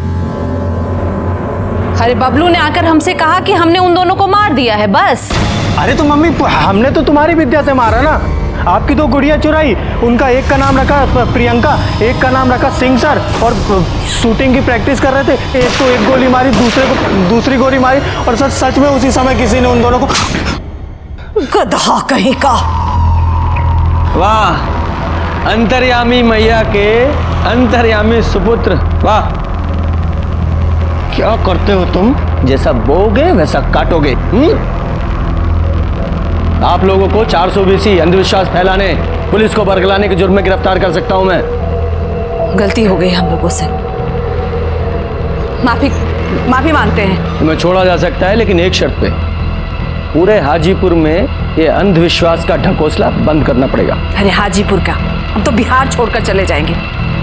अरे बबलू ने आकर हमसे कहा कि हमने उन दोनों को मार दिया है, बस। अरे तो मम्मी हमने तो तुम्हारी विद्या से मारा ना, आपकी दो गुड़िया चुराई, उनका एक का नाम रखा प्रियंका, एक का नाम रखा सिंह सर, और शूटिंग की प्रैक्टिस कर रहे थे। एक को एक गोली मारी, दूसरे को दूसरी गोली मारी, और सर सच में उसी समय किसी ने उन दोनों को। गधा कहीं का। वाह, अंतर्यामी मैया के अंतर्यामी सुपुत्र, वाह। क्या करते हो तुम? जैसा बोगे वैसा काटोगे। आप लोगों को 420 अंधविश्वास फैलाने, पुलिस को बरगलाने के जुर्म में गिरफ्तार कर सकता हूं मैं। गलती हो गई हम लोगों से, माफी मांगते हैं। तुम्हें छोड़ा जा सकता है, लेकिन एक शर्त पे, पूरे हाजीपुर में ये अंधविश्वास का ढकोसला बंद करना पड़ेगा। अरे हाजीपुर का, हम तो बिहार छोड़कर चले जाएंगे,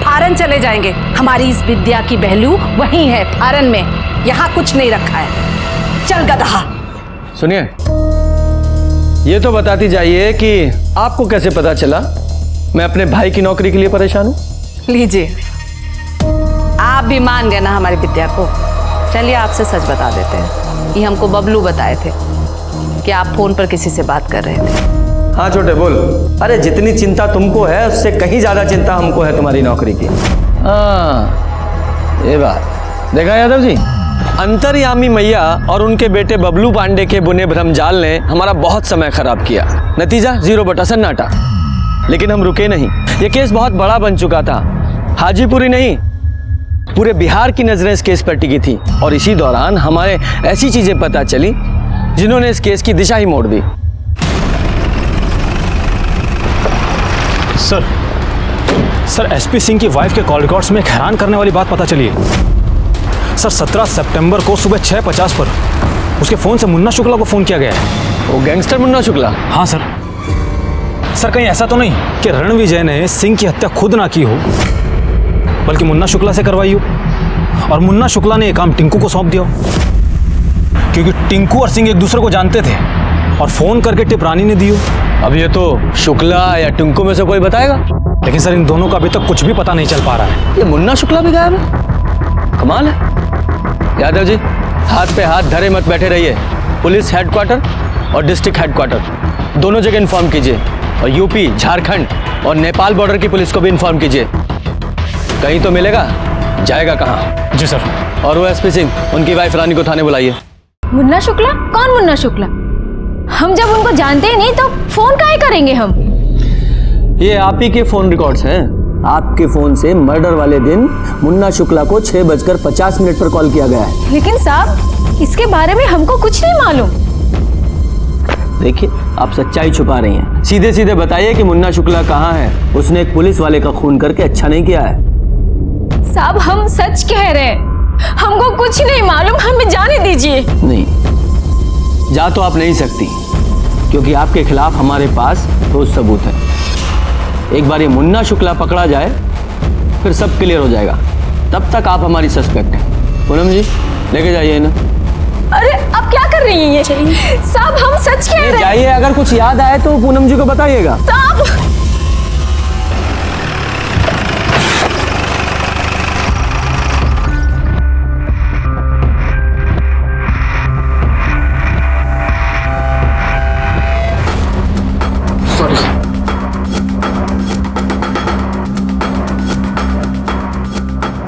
फारन चले जाएंगे। हमारी इस विद्या की पहलू वहीं है, फारन में, यहाँ कुछ नहीं रखा है। चल गधा। सुनिए, ये तो बताती जाइए कि आपको कैसे पता चला मैं अपने भाई की नौकरी के लिए परेशान हूँ? लीजिए, आप भी मान गए ना हमारी विद्या को। चलिए आपसे सच बता देते हैं, ये हमको बबलू बताए थे कि आप फोन पर किसी से बात कर रहे थे। हाँ छोटे बोल। अरे जितनी चिंता तुमको है उससे कहीं ज्यादा चिंता हमको है तुम्हारी नौकरी की। हाँ ये बात देखा यादव जी, अंतर्यामी मैया और उनके बेटे बबलू पांडे के बुने भ्रमजाल ने हमारा बहुत समय खराब किया। नतीजा 0 सन्नाटा। लेकिन हम रुके नहीं, ये केस बहुत बड़ा बन चुका था। हाजीपुरी नहीं, पूरे बिहार की नजरें इस केस पर टिकी थी, और इसी दौरान हमारे ऐसी चीजें पता चली जिन्होंने इस केस की दिशा ही मोड़ दी। सर एसपी सिंह की वाइफ के कॉल रिकॉर्ड्स में एक हैरान करने वाली बात पता चली है। सर 17 सितंबर को सुबह 6:50 पर उसके फोन से मुन्ना शुक्ला को फोन किया गया है। वो गैंगस्टर मुन्ना शुक्ला? हाँ सर। सर कहीं ऐसा तो नहीं कि रणविजय ने सिंह की हत्या खुद ना की हो, बल्कि मुन्ना शुक्ला से करवाई हो, और मुन्ना शुक्ला ने ये काम टिंकू को सौंप दिया हो, क्योंकि टिंकू और सिंह एक दूसरे को जानते थे और फोन करके टिप रानी ने दी हो। अब ये तो शुक्ला या टिंकू में से कोई बताएगा, लेकिन सर इन दोनों का अभी तक कुछ भी पता नहीं चल पा रहा है। ये मुन्ना शुक्ला भी गायब है, कमाल है। यादव जी, हाथ पे हाथ धरे मत बैठे रहिए। पुलिस हेडक्वार्टर और डिस्ट्रिक्ट हेडक्वार्टर दोनों जगह इन्फॉर्म कीजिए, और यूपी, झारखंड और नेपाल बॉर्डर की पुलिस को भी इन्फॉर्म कीजिए। कहीं तो मिलेगा, जाएगा कहाँ? जी सर। और वो एसपी सिंह, उनकी वाइफ रानी को थाने बुलाइए। मुन्ना शुक्ला? कौन मुन्ना शुक्ला? हम जब उनको जानते ही नहीं तो फोन काहे करेंगे हम? ये आप ही के फोन रिकॉर्ड्स हैं। आपके फोन से मर्डर वाले दिन मुन्ना शुक्ला को 6:50 पर कॉल किया गया है। लेकिन साहब, इसके बारे में हमको कुछ नहीं मालूम। देखिए, आप सच्चाई छुपा रही हैं। सीधे सीधे बताइए कि मुन्ना शुक्ला कहाँ है। उसने एक पुलिस वाले का खून करके अच्छा नहीं किया है। साहब हम सच कह रहे हैं, हमको कुछ नहीं मालूम, हमें जाने दीजिए। नहीं, जा तो आप नहीं सकती, क्योंकि आपके खिलाफ हमारे पास ठोस सबूत है। एक बार ये मुन्ना शुक्ला पकड़ा जाए, फिर सब क्लियर हो जाएगा। तब तक आप हमारी सस्पेक्ट हैं। पूनम जी, लेके जाइए ना। अरे आप क्या कर रही हैं? साहब हम सच कह रहे हैं। जाइए, अगर कुछ याद आए तो पूनम जी को बताइएगा। साहब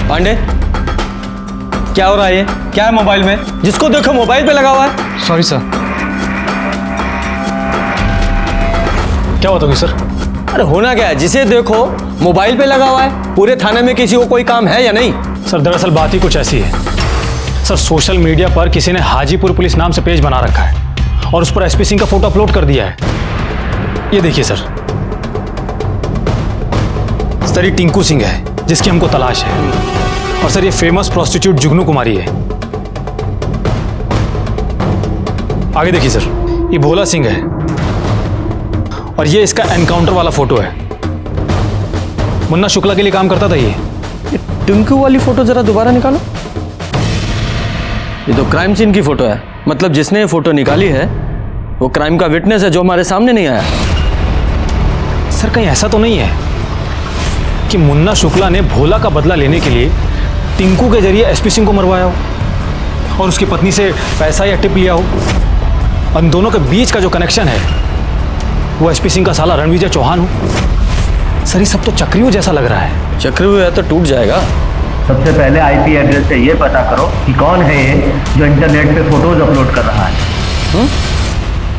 पांडे, क्या हो रहा है? ये क्या है मोबाइल में? जिसको देखो मोबाइल पे लगा हुआ है। Sorry sir. क्या बात होगी सर? अरे होना क्या है, जिसे देखो मोबाइल पे लगा हुआ है। पूरे थाने में किसी को कोई काम है या नहीं? सर दरअसल बात ही कुछ ऐसी है सर, सोशल मीडिया पर किसी ने हाजीपुर पुलिस नाम से पेज बना रखा है और उस पर एसपी सिंह का फोटो अपलोड कर दिया है। ये देखिए सर, ये टिंकू सिंह है जिसकी हमको तलाश है। और सर ये फेमस प्रोस्टिट्यूट जुगनू कुमारी है। आगे देखिए सर, ये भोला सिंह है और ये इसका एनकाउंटर वाला फोटो है। मुन्ना शुक्ला के लिए काम करता था ये। टिंकू वाली फोटो जरा दोबारा निकालो। ये तो क्राइम सीन की फोटो है, मतलब जिसने ये फोटो निकाली है वो क्राइम का विटनेस है जो हमारे सामने नहीं आया। सर कहीं ऐसा तो नहीं है कि मुन्ना शुक्ला ने भोला का बदला लेने के लिए टिंकू के जरिए एसपी सिंह को मरवाया हो और उसकी पत्नी से पैसा या टिप लिया हो। उन दोनों के बीच का जो कनेक्शन है वो एसपी सिंह का साला रणविजय चौहान हो। सर ये सब तो चक्रव्यूह जैसा लग रहा है। चक्रव्यूह है तो टूट जाएगा। सबसे पहले आईपी एड्रेस से ये पता करो कि कौन है ये जो इंटरनेट पे फोटोज अपलोड कर रहा है।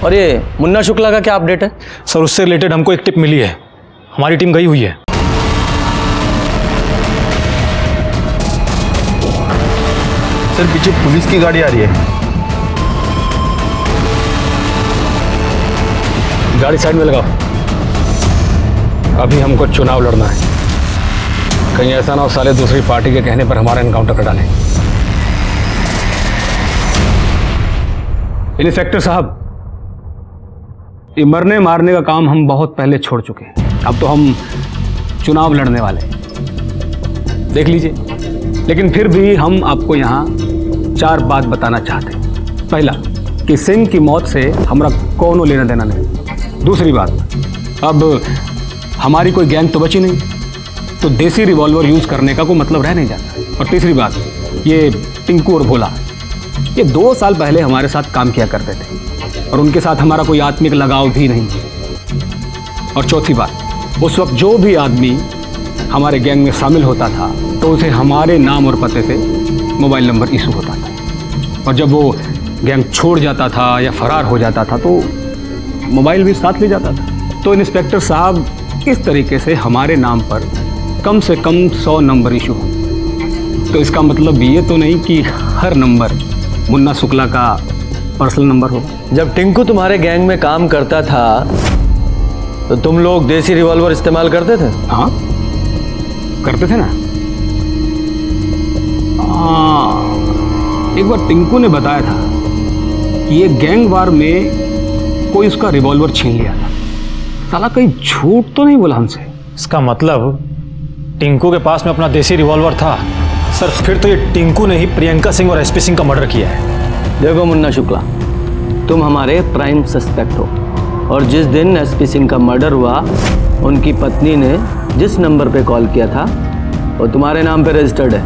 और ये मुन्ना शुक्ला का क्या अपडेट है? सर उससे रिलेटेड हमको एक टिप मिली है, हमारी टीम गई हुई है। सर पीछे पुलिस की गाड़ी आ रही है। गाड़ी साइड में लगाओ, अभी हमको चुनाव लड़ना है। कहीं ऐसा ना हो साले दूसरी पार्टी के कहने पर हमारा एनकाउंटर कर डालें। इंस्पेक्टर साहब, ये मरने मारने का काम हम बहुत पहले छोड़ चुके हैं। अब तो हम चुनाव लड़ने वाले हैं, देख लीजिए। लेकिन फिर भी हम आपको यहाँ 4 बात बताना चाहते हैं। पहला कि सिंह की मौत से हमारा कोनो लेना देना नहीं। दूसरी बात, अब हमारी कोई गैंग तो बची नहीं, तो देसी रिवॉल्वर यूज़ करने का कोई मतलब रह नहीं जाता। और तीसरी बात, ये टिंकू और भोला ये 2 साल पहले हमारे साथ काम किया करते थे और उनके साथ हमारा कोई आत्मिक लगाव भी नहीं। और चौथी बात, उस वक्त जो भी आदमी हमारे गैंग में शामिल होता था तो उसे हमारे नाम और पते से मोबाइल नंबर इशू होता था। और जब वो गैंग छोड़ जाता था या फरार हो जाता था तो मोबाइल भी साथ ले जाता था। तो इंस्पेक्टर साहब, इस तरीके से हमारे नाम पर कम से कम 100 नंबर इशू हो। तो इसका मतलब ये तो नहीं कि हर नंबर मुन्ना शुक्ला का पर्सनल नंबर हो। जब टिंकू तुम्हारे गैंग में काम करता था तो तुम लोग देसी रिवॉल्वर इस्तेमाल करते थे? हाँ करते थे ना। एक बार टिंकू ने बताया था कि ये गैंग वार में कोई उसका रिवॉल्वर छीन लिया था। साला कहीं झूठ तो नहीं बोला हमसे? इसका मतलब टिंकू के पास में अपना देसी रिवॉल्वर था। सर फिर तो ये टिंकू ने ही प्रियंका सिंह और एसपी सिंह का मर्डर किया है। देखो मुन्ना शुक्ला, तुम हमारे प्राइम सस्पेक्ट हो और जिस दिन एसपी सिंह का मर्डर हुआ उनकी पत्नी ने जिस नंबर पे कॉल किया था वो तुम्हारे नाम पे रजिस्टर्ड है।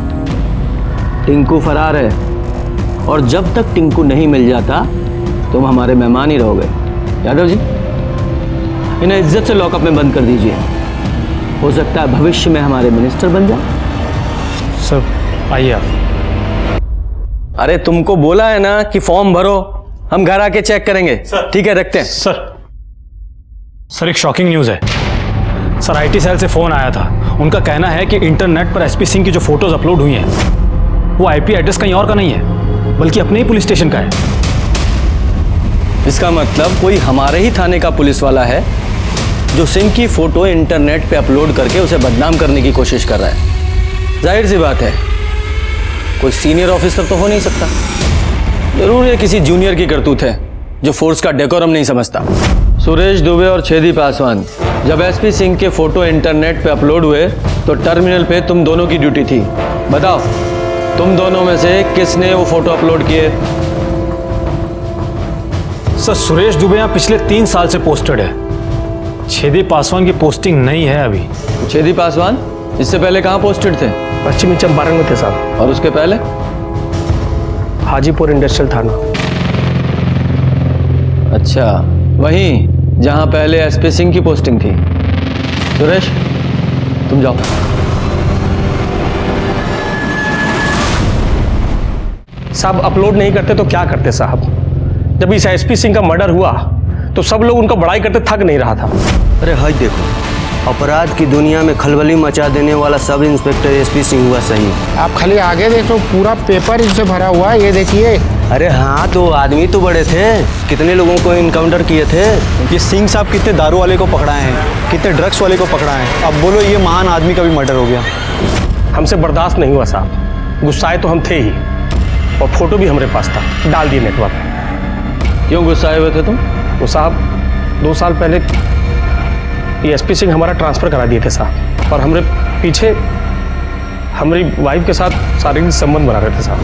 टिंकू फरार है और जब तक टिंकू नहीं मिल जाता तुम हमारे मेहमान ही रहोगे। यादव जी, इन्हें इज्जत से लॉकअप में बंद कर दीजिए। हो सकता है भविष्य में हमारे मिनिस्टर बन जाए। सर आइए आप। अरे तुमको बोला है ना कि फॉर्म भरो, हम घर आके चेक करेंगे। ठीक है, रखते हैं। सर एक शॉकिंग न्यूज़ है। सर आईटी सेल से फ़ोन आया था। उनका कहना है कि इंटरनेट पर एसपी सिंह की जो फोटोज अपलोड हुई हैं वो आईपी एड्रेस कहीं और का नहीं है बल्कि अपने ही पुलिस स्टेशन का है। इसका मतलब कोई हमारे ही थाने का पुलिस वाला है जो सिंह की फोटो इंटरनेट पे अपलोड करके उसे बदनाम करने की कोशिश कर रहा है। जाहिर सी बात है, कोई सीनियर ऑफिसर तो हो नहीं सकता। जरूर ये किसी जूनियर की करतूत है जो फोर्स का डेकोरम नहीं समझता। सुरेश दुबे और छेदी पासवान, जब एसपी सिंह के फोटो इंटरनेट पे अपलोड हुए तो टर्मिनल पे तुम दोनों की ड्यूटी थी। बताओ, तुम दोनों में से किसने वो फोटो अपलोड किए? सर सुरेश दुबे यहाँ पिछले 3 साल से पोस्टेड है। छेदी पासवान की पोस्टिंग नहीं है अभी। छेदी पासवान इससे पहले कहाँ पोस्टेड थे? पश्चिमी चंपारण में थे साहब। और उसके पहले? हाजीपुर इंडस्ट्रियल थाना। अच्छा, वहीं जहां पहले एसपी सिंह की पोस्टिंग थी। सुरेश, तुम जाओ। साहब अपलोड नहीं करते तो क्या करते साहब? जब इस एसपी सिंह का मर्डर हुआ तो सब लोग उनका बड़ाई करते थक नहीं रहा था। अरे हाय देखो, अपराध की दुनिया में खलबली मचा देने वाला सब इंस्पेक्टर एसपी सिंह हुआ सही। आप खाली आगे देखो, पूरा पेपर इनसे भरा हुआ है, ये देखिए। अरे हाँ, तो आदमी तो बड़े थे, कितने लोगों को इनकाउंटर किए थे। ये सिंह साहब कितने दारू वाले को पकड़ाए हैं, कितने ड्रग्स वाले को पकड़ाए हैं। अब बोलो ये महान आदमी का भी मर्डर हो गया। हमसे बर्दाश्त नहीं हुआ साहब, गुस्साए तो हम थे ही, और फोटो भी हमारे पास था, डाल दिए नेटवर्क पे। क्यों गुस्साए हुए थे तुम? तो साहब 2 साल पहले ये एसपी सिंह हमारा ट्रांसफ़र करा दिए थे साहब, और हमारे पीछे हमारी वाइफ के साथ शारीरिक संबंध बना रहे थे साहब।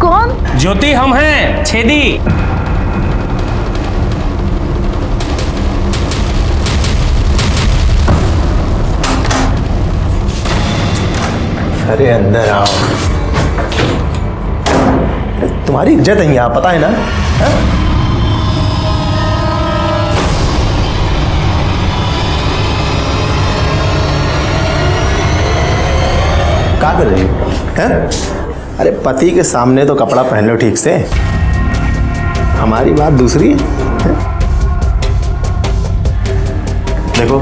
कौन? ज्योति, हम हैं छेदी। अरे अंदर आओ, तुम्हारी इज्जत है यहाँ, पता है ना? क्या कर रही हो? हैं? अरे पति के सामने तो कपड़ा पहन लो ठीक से, हमारी बात दूसरी है। देखो,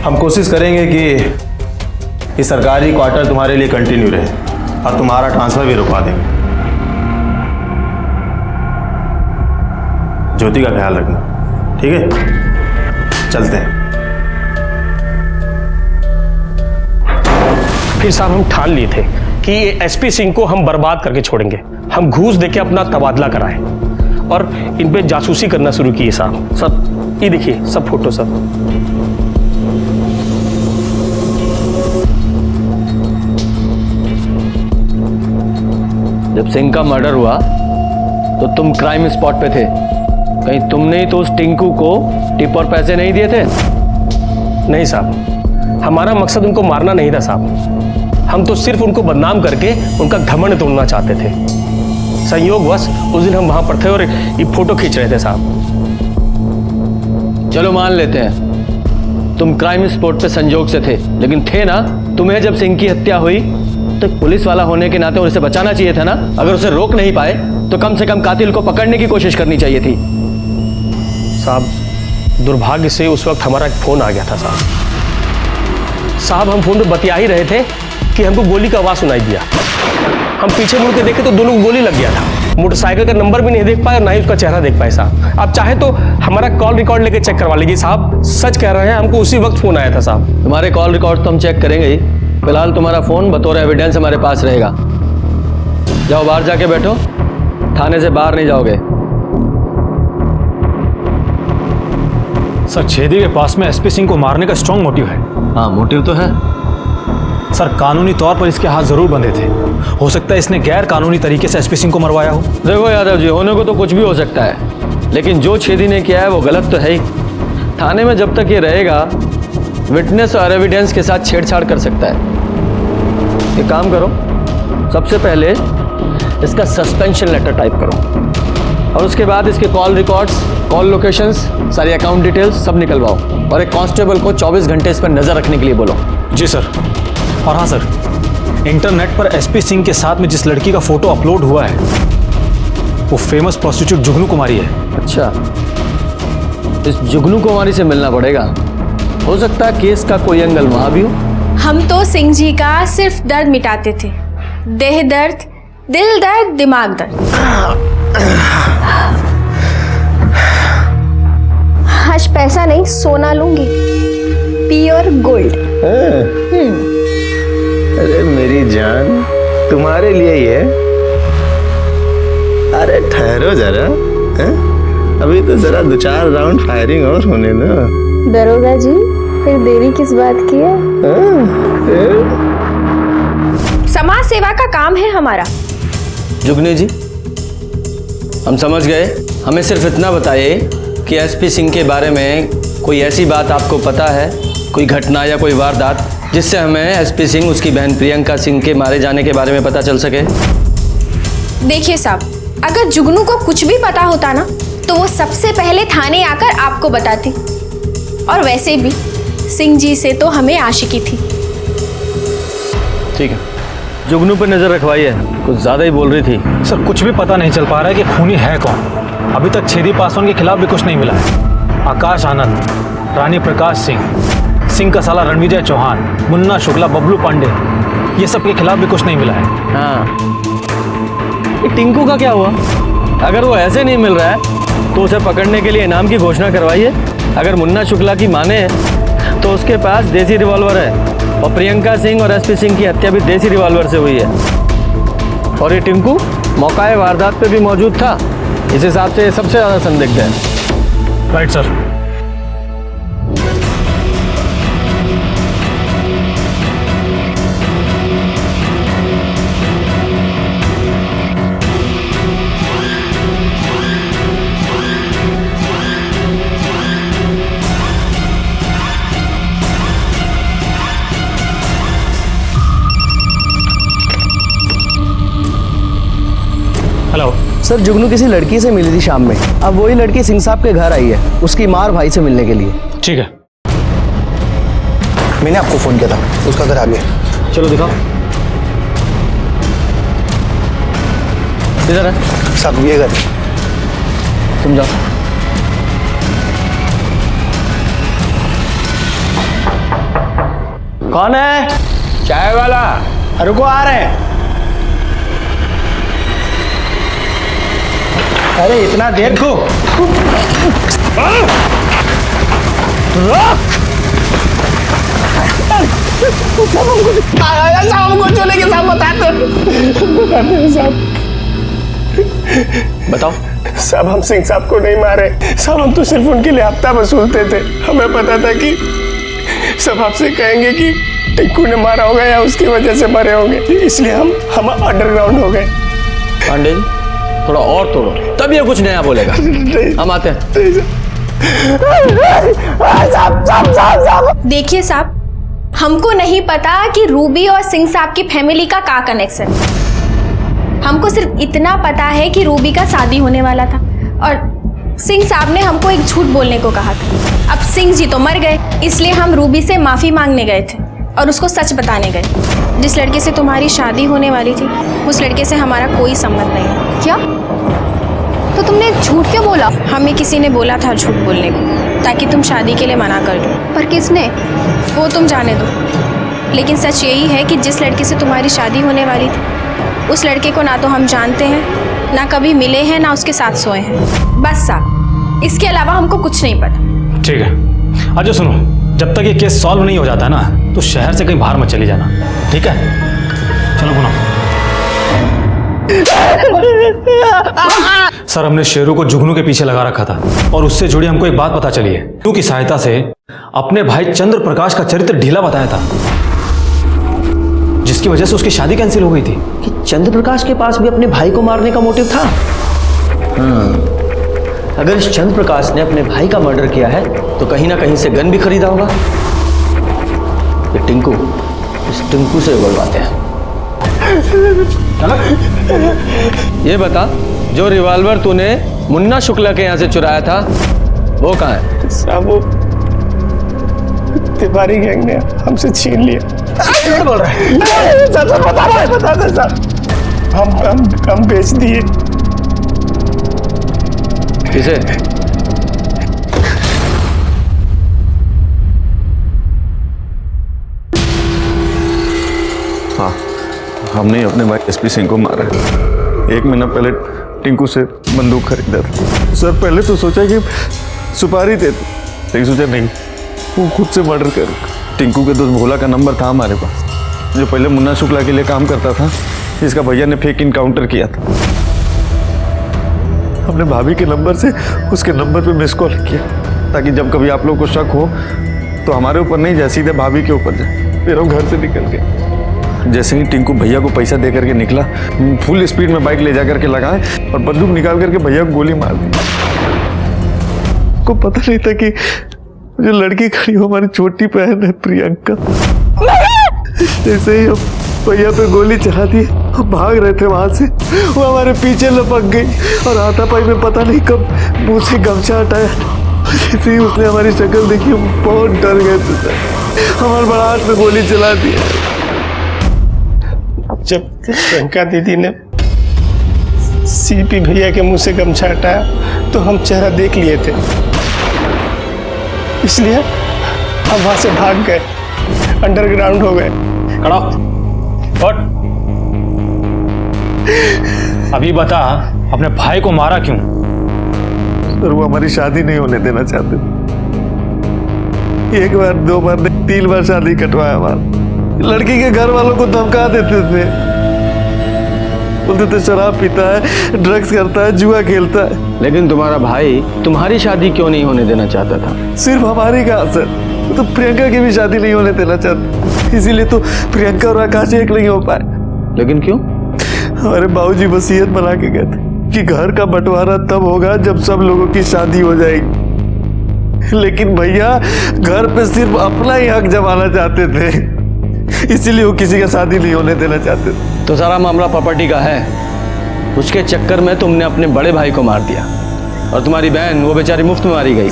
हम कोशिश करेंगे कि ये सरकारी क्वार्टर तुम्हारे लिए कंटिन्यू रहे और तुम्हारा ट्रांसफर भी रुकवा देंगे। ज्योति का ख्याल रखना, ठीक है? चलते हैं। फिर साहब हम ठान लिए थे कि ये एसपी सिंह को हम बर्बाद करके छोड़ेंगे। हम घूस देके अपना तबादला कराएं और इन पे जासूसी करना शुरू किए साहब। सब ये देखिए, सब फोटो सब। जब सिंह का मर्डर हुआ तो तुम क्राइम स्पॉट पे थे, कहीं तुमने ही तो उस टिंकू को टिप और पैसे नहीं दिए थे? नहीं साहब, हमारा मकसद उनको मारना नहीं था साहब, हम तो सिर्फ उनको बदनाम करके उनका घमंड तोड़ना चाहते थे। संयोगवश उस दिन हम वहां पर थे और ये फोटो खींच रहे थे साहब। चलो मान लेते हैं तुम क्राइम स्पॉट पे संजोग से थे, लेकिन थे ना? तुम्हें जब सिंह की हत्या हुई तो पुलिस वाला होने के नाते उसे बचाना चाहिए था ना? अगर उसे रोक नहीं पाए तो कम से कम कातिल को पकड़ने की कोशिश करनी चाहिए थी। साहब, दुर्भाग्य से उस वक्त हमारा एक फोन आ गया था साहब। हम फोन पे बतिया ही रहे थे कि हमको गोली का आवाज सुनाई दिया। हम पीछे मुड़ के देखे तो दोनों को गोली लग गया था। मोटरसाइकिल का नंबर भी नहीं देख पाए और ना ही उसका चेहरा देख पाए साहब। आप चाहे तो हमारा कॉल रिकॉर्ड लेके चेक करवा लीजिए साहब, सच कह रहे हैं, हमको उसी वक्त फोन आया था साहब। तुम्हारे कॉल रिकॉर्ड तो हम चेक करेंगे ही, फिलहाल तुम्हारा फोन बतौर एविडेंस हमारे पास रहेगा। जाओ बाहर जाके बैठो, थाने से बाहर नहीं जाओगे। सर, छेदी के पास में एसपी सिंह को मारने का स्ट्रॉन्ग मोटिव है। हाँ, मोटिव तो है सर। कानूनी तौर पर इसके हाथ जरूर बंधे थे, हो सकता है इसने गैर कानूनी तरीके से एसपी सिंह को मरवाया हो। देखो यादव जी, होने को तो कुछ भी हो सकता है, लेकिन जो छेदी ने किया है वो गलत तो है ही। थाने में जब तक ये रहेगा विटनेस और एविडेंस के साथ छेड़छाड़ कर सकता है। एक काम करो, सबसे पहले इसका सस्पेंशन लेटर टाइप करो और उसके बाद इसके कॉल रिकॉर्ड्स, कॉल लोकेशंस, सारी अकाउंट डिटेल्स सब निकलवाओ और एक कांस्टेबल को 24 घंटे इस पर नजर रखने के लिए बोलो। जी सर। और हाँ सर, इंटरनेट पर एसपी सिंह के साथ में जिस लड़की का फोटो अपलोड हुआ है वो फेमस प्रोस्टिट्यूट जुगनू कुमारी है। अच्छा, इस जुगनू कुमारी से मिलना पड़ेगा, हो सकता है केस का कोई एंगल वहां भी हो। हम तो सिंह जी का सिर्फ दर्द मिटाते थे, देह दर्द, दिल दर्द, दिमाग दर्द। आज पैसा नहीं, सोना लूंगी, प्योर गोल्ड। अरे मेरी जान, तुम्हारे लिए ही है। अरे ठहरो जरा, अभी तो जरा 2-4 राउंड फायरिंग और होने दो। दरोगा जी, फिर देरी किस बात की है? समाज सेवा का काम है हमारा। जुगनी जी, हम समझ गए, हमें सिर्फ इतना बताइए कि एसपी सिंह के बारे में कोई ऐसी बात आपको पता है, कोई घटना या कोई वारदात जिससे हमें एसपी सिंह, उसकी बहन प्रियंका सिंह के मारे जाने के बारे में पता चल सके। देखिए साहब, अगर जुगनू को कुछ भी पता होता ना तो वो सबसे पहले थाने आकर आपको बताती। और वैसे भी सिंह जी से तो हमें आशिकी थी। ठीक है, जुगनू पर नजर रखवाइए, कुछ ज्यादा ही बोल रही थी। सर कुछ भी पता नहीं चल पा रहा है कि खूनी है कौन। अभी तक छेदी पासवान के खिलाफ भी कुछ नहीं मिला है। आकाश आनंद, रानी प्रकाश सिंह, सिंह का साला रणविजय चौहान, मुन्ना शुक्ला, बबलू पांडे, ये सब के खिलाफ भी कुछ नहीं मिला है। हाँ, ये टिंकू का क्या हुआ? अगर वो ऐसे नहीं मिल रहा है तो उसे पकड़ने के लिए इनाम की घोषणा करवाइए। अगर मुन्ना शुक्ला की माने तो उसके पास देसी रिवॉल्वर है, और प्रियंका सिंह और एसपी सिंह की हत्या भी देसी रिवॉल्वर से हुई है। और ये टिंकू मौकाए वारदात पे भी मौजूद था। इस हिसाब से सबसे ज्यादा संदिग्ध है। Right sir. हेलो सर, जुगनू किसी लड़की से मिली थी शाम में। अब वही लड़की सिंह साहब के घर आई है उसकी मार भाई से मिलने के लिए। ठीक है, मैंने आपको फोन किया था, उसका घर आ गया। चलो दिखाओ। किधर है? साहब ये घर। तुम जाओ। कौन है? चाय वाला। रुको, आ रहे हैं। अरे इतना देर को हमको चले के साहब बताते बताओ। साहब हम सिंह साहब को नहीं मारे साहब, हम तो सिर्फ उनके लिए हफ्ता वसूलते थे। हमें पता था कि सब आपसे कहेंगे कि टिंकू ने मारा होगा या उसकी वजह से मरे होंगे, इसलिए हम अंडरग्राउंड हो गए। पांडे जी थोड़ा और तोड़ो, तब ये कुछ नया बोलेगा। हम आते हैं। देखिए साहब, हमको नहीं पता कि रूबी और सिंह साहब की फैमिली का क्या कनेक्शन। हमको सिर्फ इतना पता है कि रूबी का शादी होने वाला था और सिंह साहब ने हमको एक झूठ बोलने को कहा था। अब सिंह जी तो मर गए, इसलिए हम रूबी से माफी मांगने गए थे और उसको सच बताने गए। जिस लड़के से तुम्हारी शादी होने वाली थी उस लड़के से हमारा कोई संबंध नहीं है। क्या? तो तुमने झूठ क्यों बोला? हमें किसी ने बोला था झूठ बोलने को, ताकि तुम शादी के लिए मना कर दो। पर किसने? वो तुम जाने दो, लेकिन सच यही है कि जिस लड़के से तुम्हारी शादी होने वाली थी उस लड़के को ना तो हम जानते हैं, ना कभी मिले हैं, ना उसके साथ सोए हैं। बस साहब, इसके अलावा हमको कुछ नहीं पता। ठीक है। अच्छा सुनो, जब तक ये केस सॉल्व नहीं हो जाता ना तो शहर से कहीं बाहर मत चली जाना, ठीक है? चलो पुनः। सर, हमने शेरू को जुगनू के पीछे लगा रखा था और उससे जुड़ी हमको एक बात पता चली है। जुगनू की सहायता से अपने भाई चंद्र प्रकाश का चरित्र ढीला बताया था, जिसकी वजह से उसकी शादी कैंसिल हो गई थी। कि चंद्र प्रकाश के पास भी अपने भाई को मारने का मोटिव था। अगर इस चंद्र प्रकाश ने अपने भाई का मर्डर किया है तो कहीं ना कहीं से गन भी खरीदा होगा। ये टिंकू, इस टिंकू से बुलवाते हैं। ये बता, जो रिवॉल्वर तूने मुन्ना शुक्ला के यहाँ से चुराया था वो कहाँ है? साहब वो तिवारी गैंग ने हमसे छीन लिया। बोल रहा है बता दे साहब, हम बेच दिए। किसे? हाँ, हमने अपने भाई एसपी सिंह को मारा। 1 महीना पहले टिंकू से बंदूक खरीदा था। सर पहले तो सोचा कि सुपारी दे दो, लेकिन सोचा नहीं, वो खुद से मर्डर कर। टिंकू के दोस्त भोला का नंबर था हमारे पास, जो पहले मुन्ना शुक्ला के लिए काम करता था, जिसका भैया ने फेक इनकाउंटर किया था। हमने भाभी के नंबर से उसके नंबर पे मिस कॉल किया, ताकि जब कभी आप लोग को शक हो तो हमारे ऊपर नहीं जाए, सीधे भाभी के ऊपर जाए। फिर हम घर से निकल गए। जैसे ही टिंकू भैया को पैसा दे करके निकला, फुल स्पीड में बाइक ले जा करके लगाए और बंदूक निकाल करके भैया को गोली मार दी। को पता नहीं था कि जो लड़की खड़ी हो हमारी छोटी बहन है प्रियंका। जैसे ही हम भैया पे गोली चला दी, हम भाग रहे थे वहां से, वो हमारे पीछे लपक गई और हाथापाई में पता नहीं कब मुंह से गमछा हटाया। जैसे ही उसने हमारी शक्ल देखी, हम बहुत डर गए थे। हमारे बड़ाहट में गोली चला दी। जब प्रियंका दीदी ने सीपी भैया के मुंह से गमछा हटाया तो हम चेहरा देख लिए थे, इसलिए हम वहां से भाग गए, अंडरग्राउंड हो गए। खड़ा उठ। अभी बता, अपने भाई को मारा क्यों? सर वो हमारी शादी नहीं होने देना चाहते। एक बार, दो बार, 3 बार शादी कटवाया हमारा। लड़की के घर वालों को धमका देते थे, बोलते थे शराब पीता है, ड्रग्स करता है, जुआ खेलता है। लेकिन तुम्हारा भाई तुम्हारी शादी क्यों नहीं होने देना चाहता था? सिर्फ हमारी कहा सर, तो प्रियंका की भी शादी नहीं होने देना चाहता, इसीलिए तो प्रियंका और आकाश एक नहीं हो पाए। लेकिन क्यों? हमारे बाबूजी वसीयत बना के गए थे कि घर का बंटवारा तब होगा जब सब लोगों की शादी हो जाएगी, लेकिन भैया घर पे सिर्फ अपना ही हक जमाना चाहते थे, इसीलिए वो किसी का शादी नहीं होने देना चाहते थे। तो सारा मामला प्रॉपर्टी का है। उसके चक्कर में तुमने अपने बड़े भाई को मार दिया और तुम्हारी बहन वो बेचारी मुफ्त में मारी गई।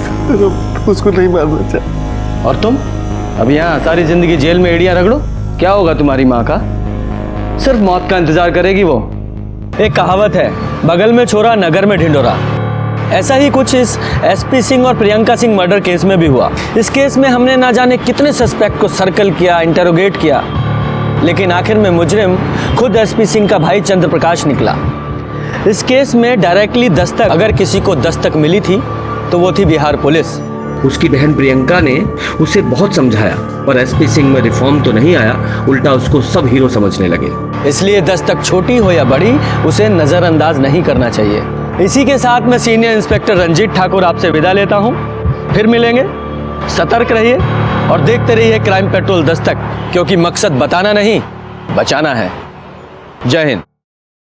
उसको नहीं मारना चाहिए। और तुम अब यहाँ सारी जिंदगी जेल में एड़ियां रगड़ो, क्या होगा तुम्हारी माँ का? सिर्फ मौत का इंतजार करेगी वो। एक कहावत है, बगल में छोरा नगर में ढिंडोरा। ऐसा ही कुछ इस एसपी सिंह और प्रियंका सिंह मर्डर केस में भी हुआ। इस केस में हमने ना जाने कितने सस्पेक्ट को सर्कल किया, इंटरोगेट किया, लेकिन आखिर में मुजरिम खुद एसपी सिंह का भाई चंद्र प्रकाश निकला। इस केस में डायरेक्टली दस्तक अगर किसी को दस्तक मिली थी तो वो थी बिहार पुलिस। उसकी बहन प्रियंका ने उसे बहुत समझाया, पर एसपी सिंह में रिफॉर्म तो नहीं आया, उल्टा उसको सब हीरो समझने लगे। इसलिए दस्तक छोटी हो या बड़ी, उसे नजरअंदाज नहीं करना चाहिए। इसी के साथ मैं सीनियर इंस्पेक्टर रंजीत ठाकुर आपसे विदा लेता हूं। फिर मिलेंगे। सतर्क रहिए और देखते रहिए क्राइम पेट्रोल दस्तक, क्योंकि मकसद बताना नहीं, बचाना है। जय हिंद।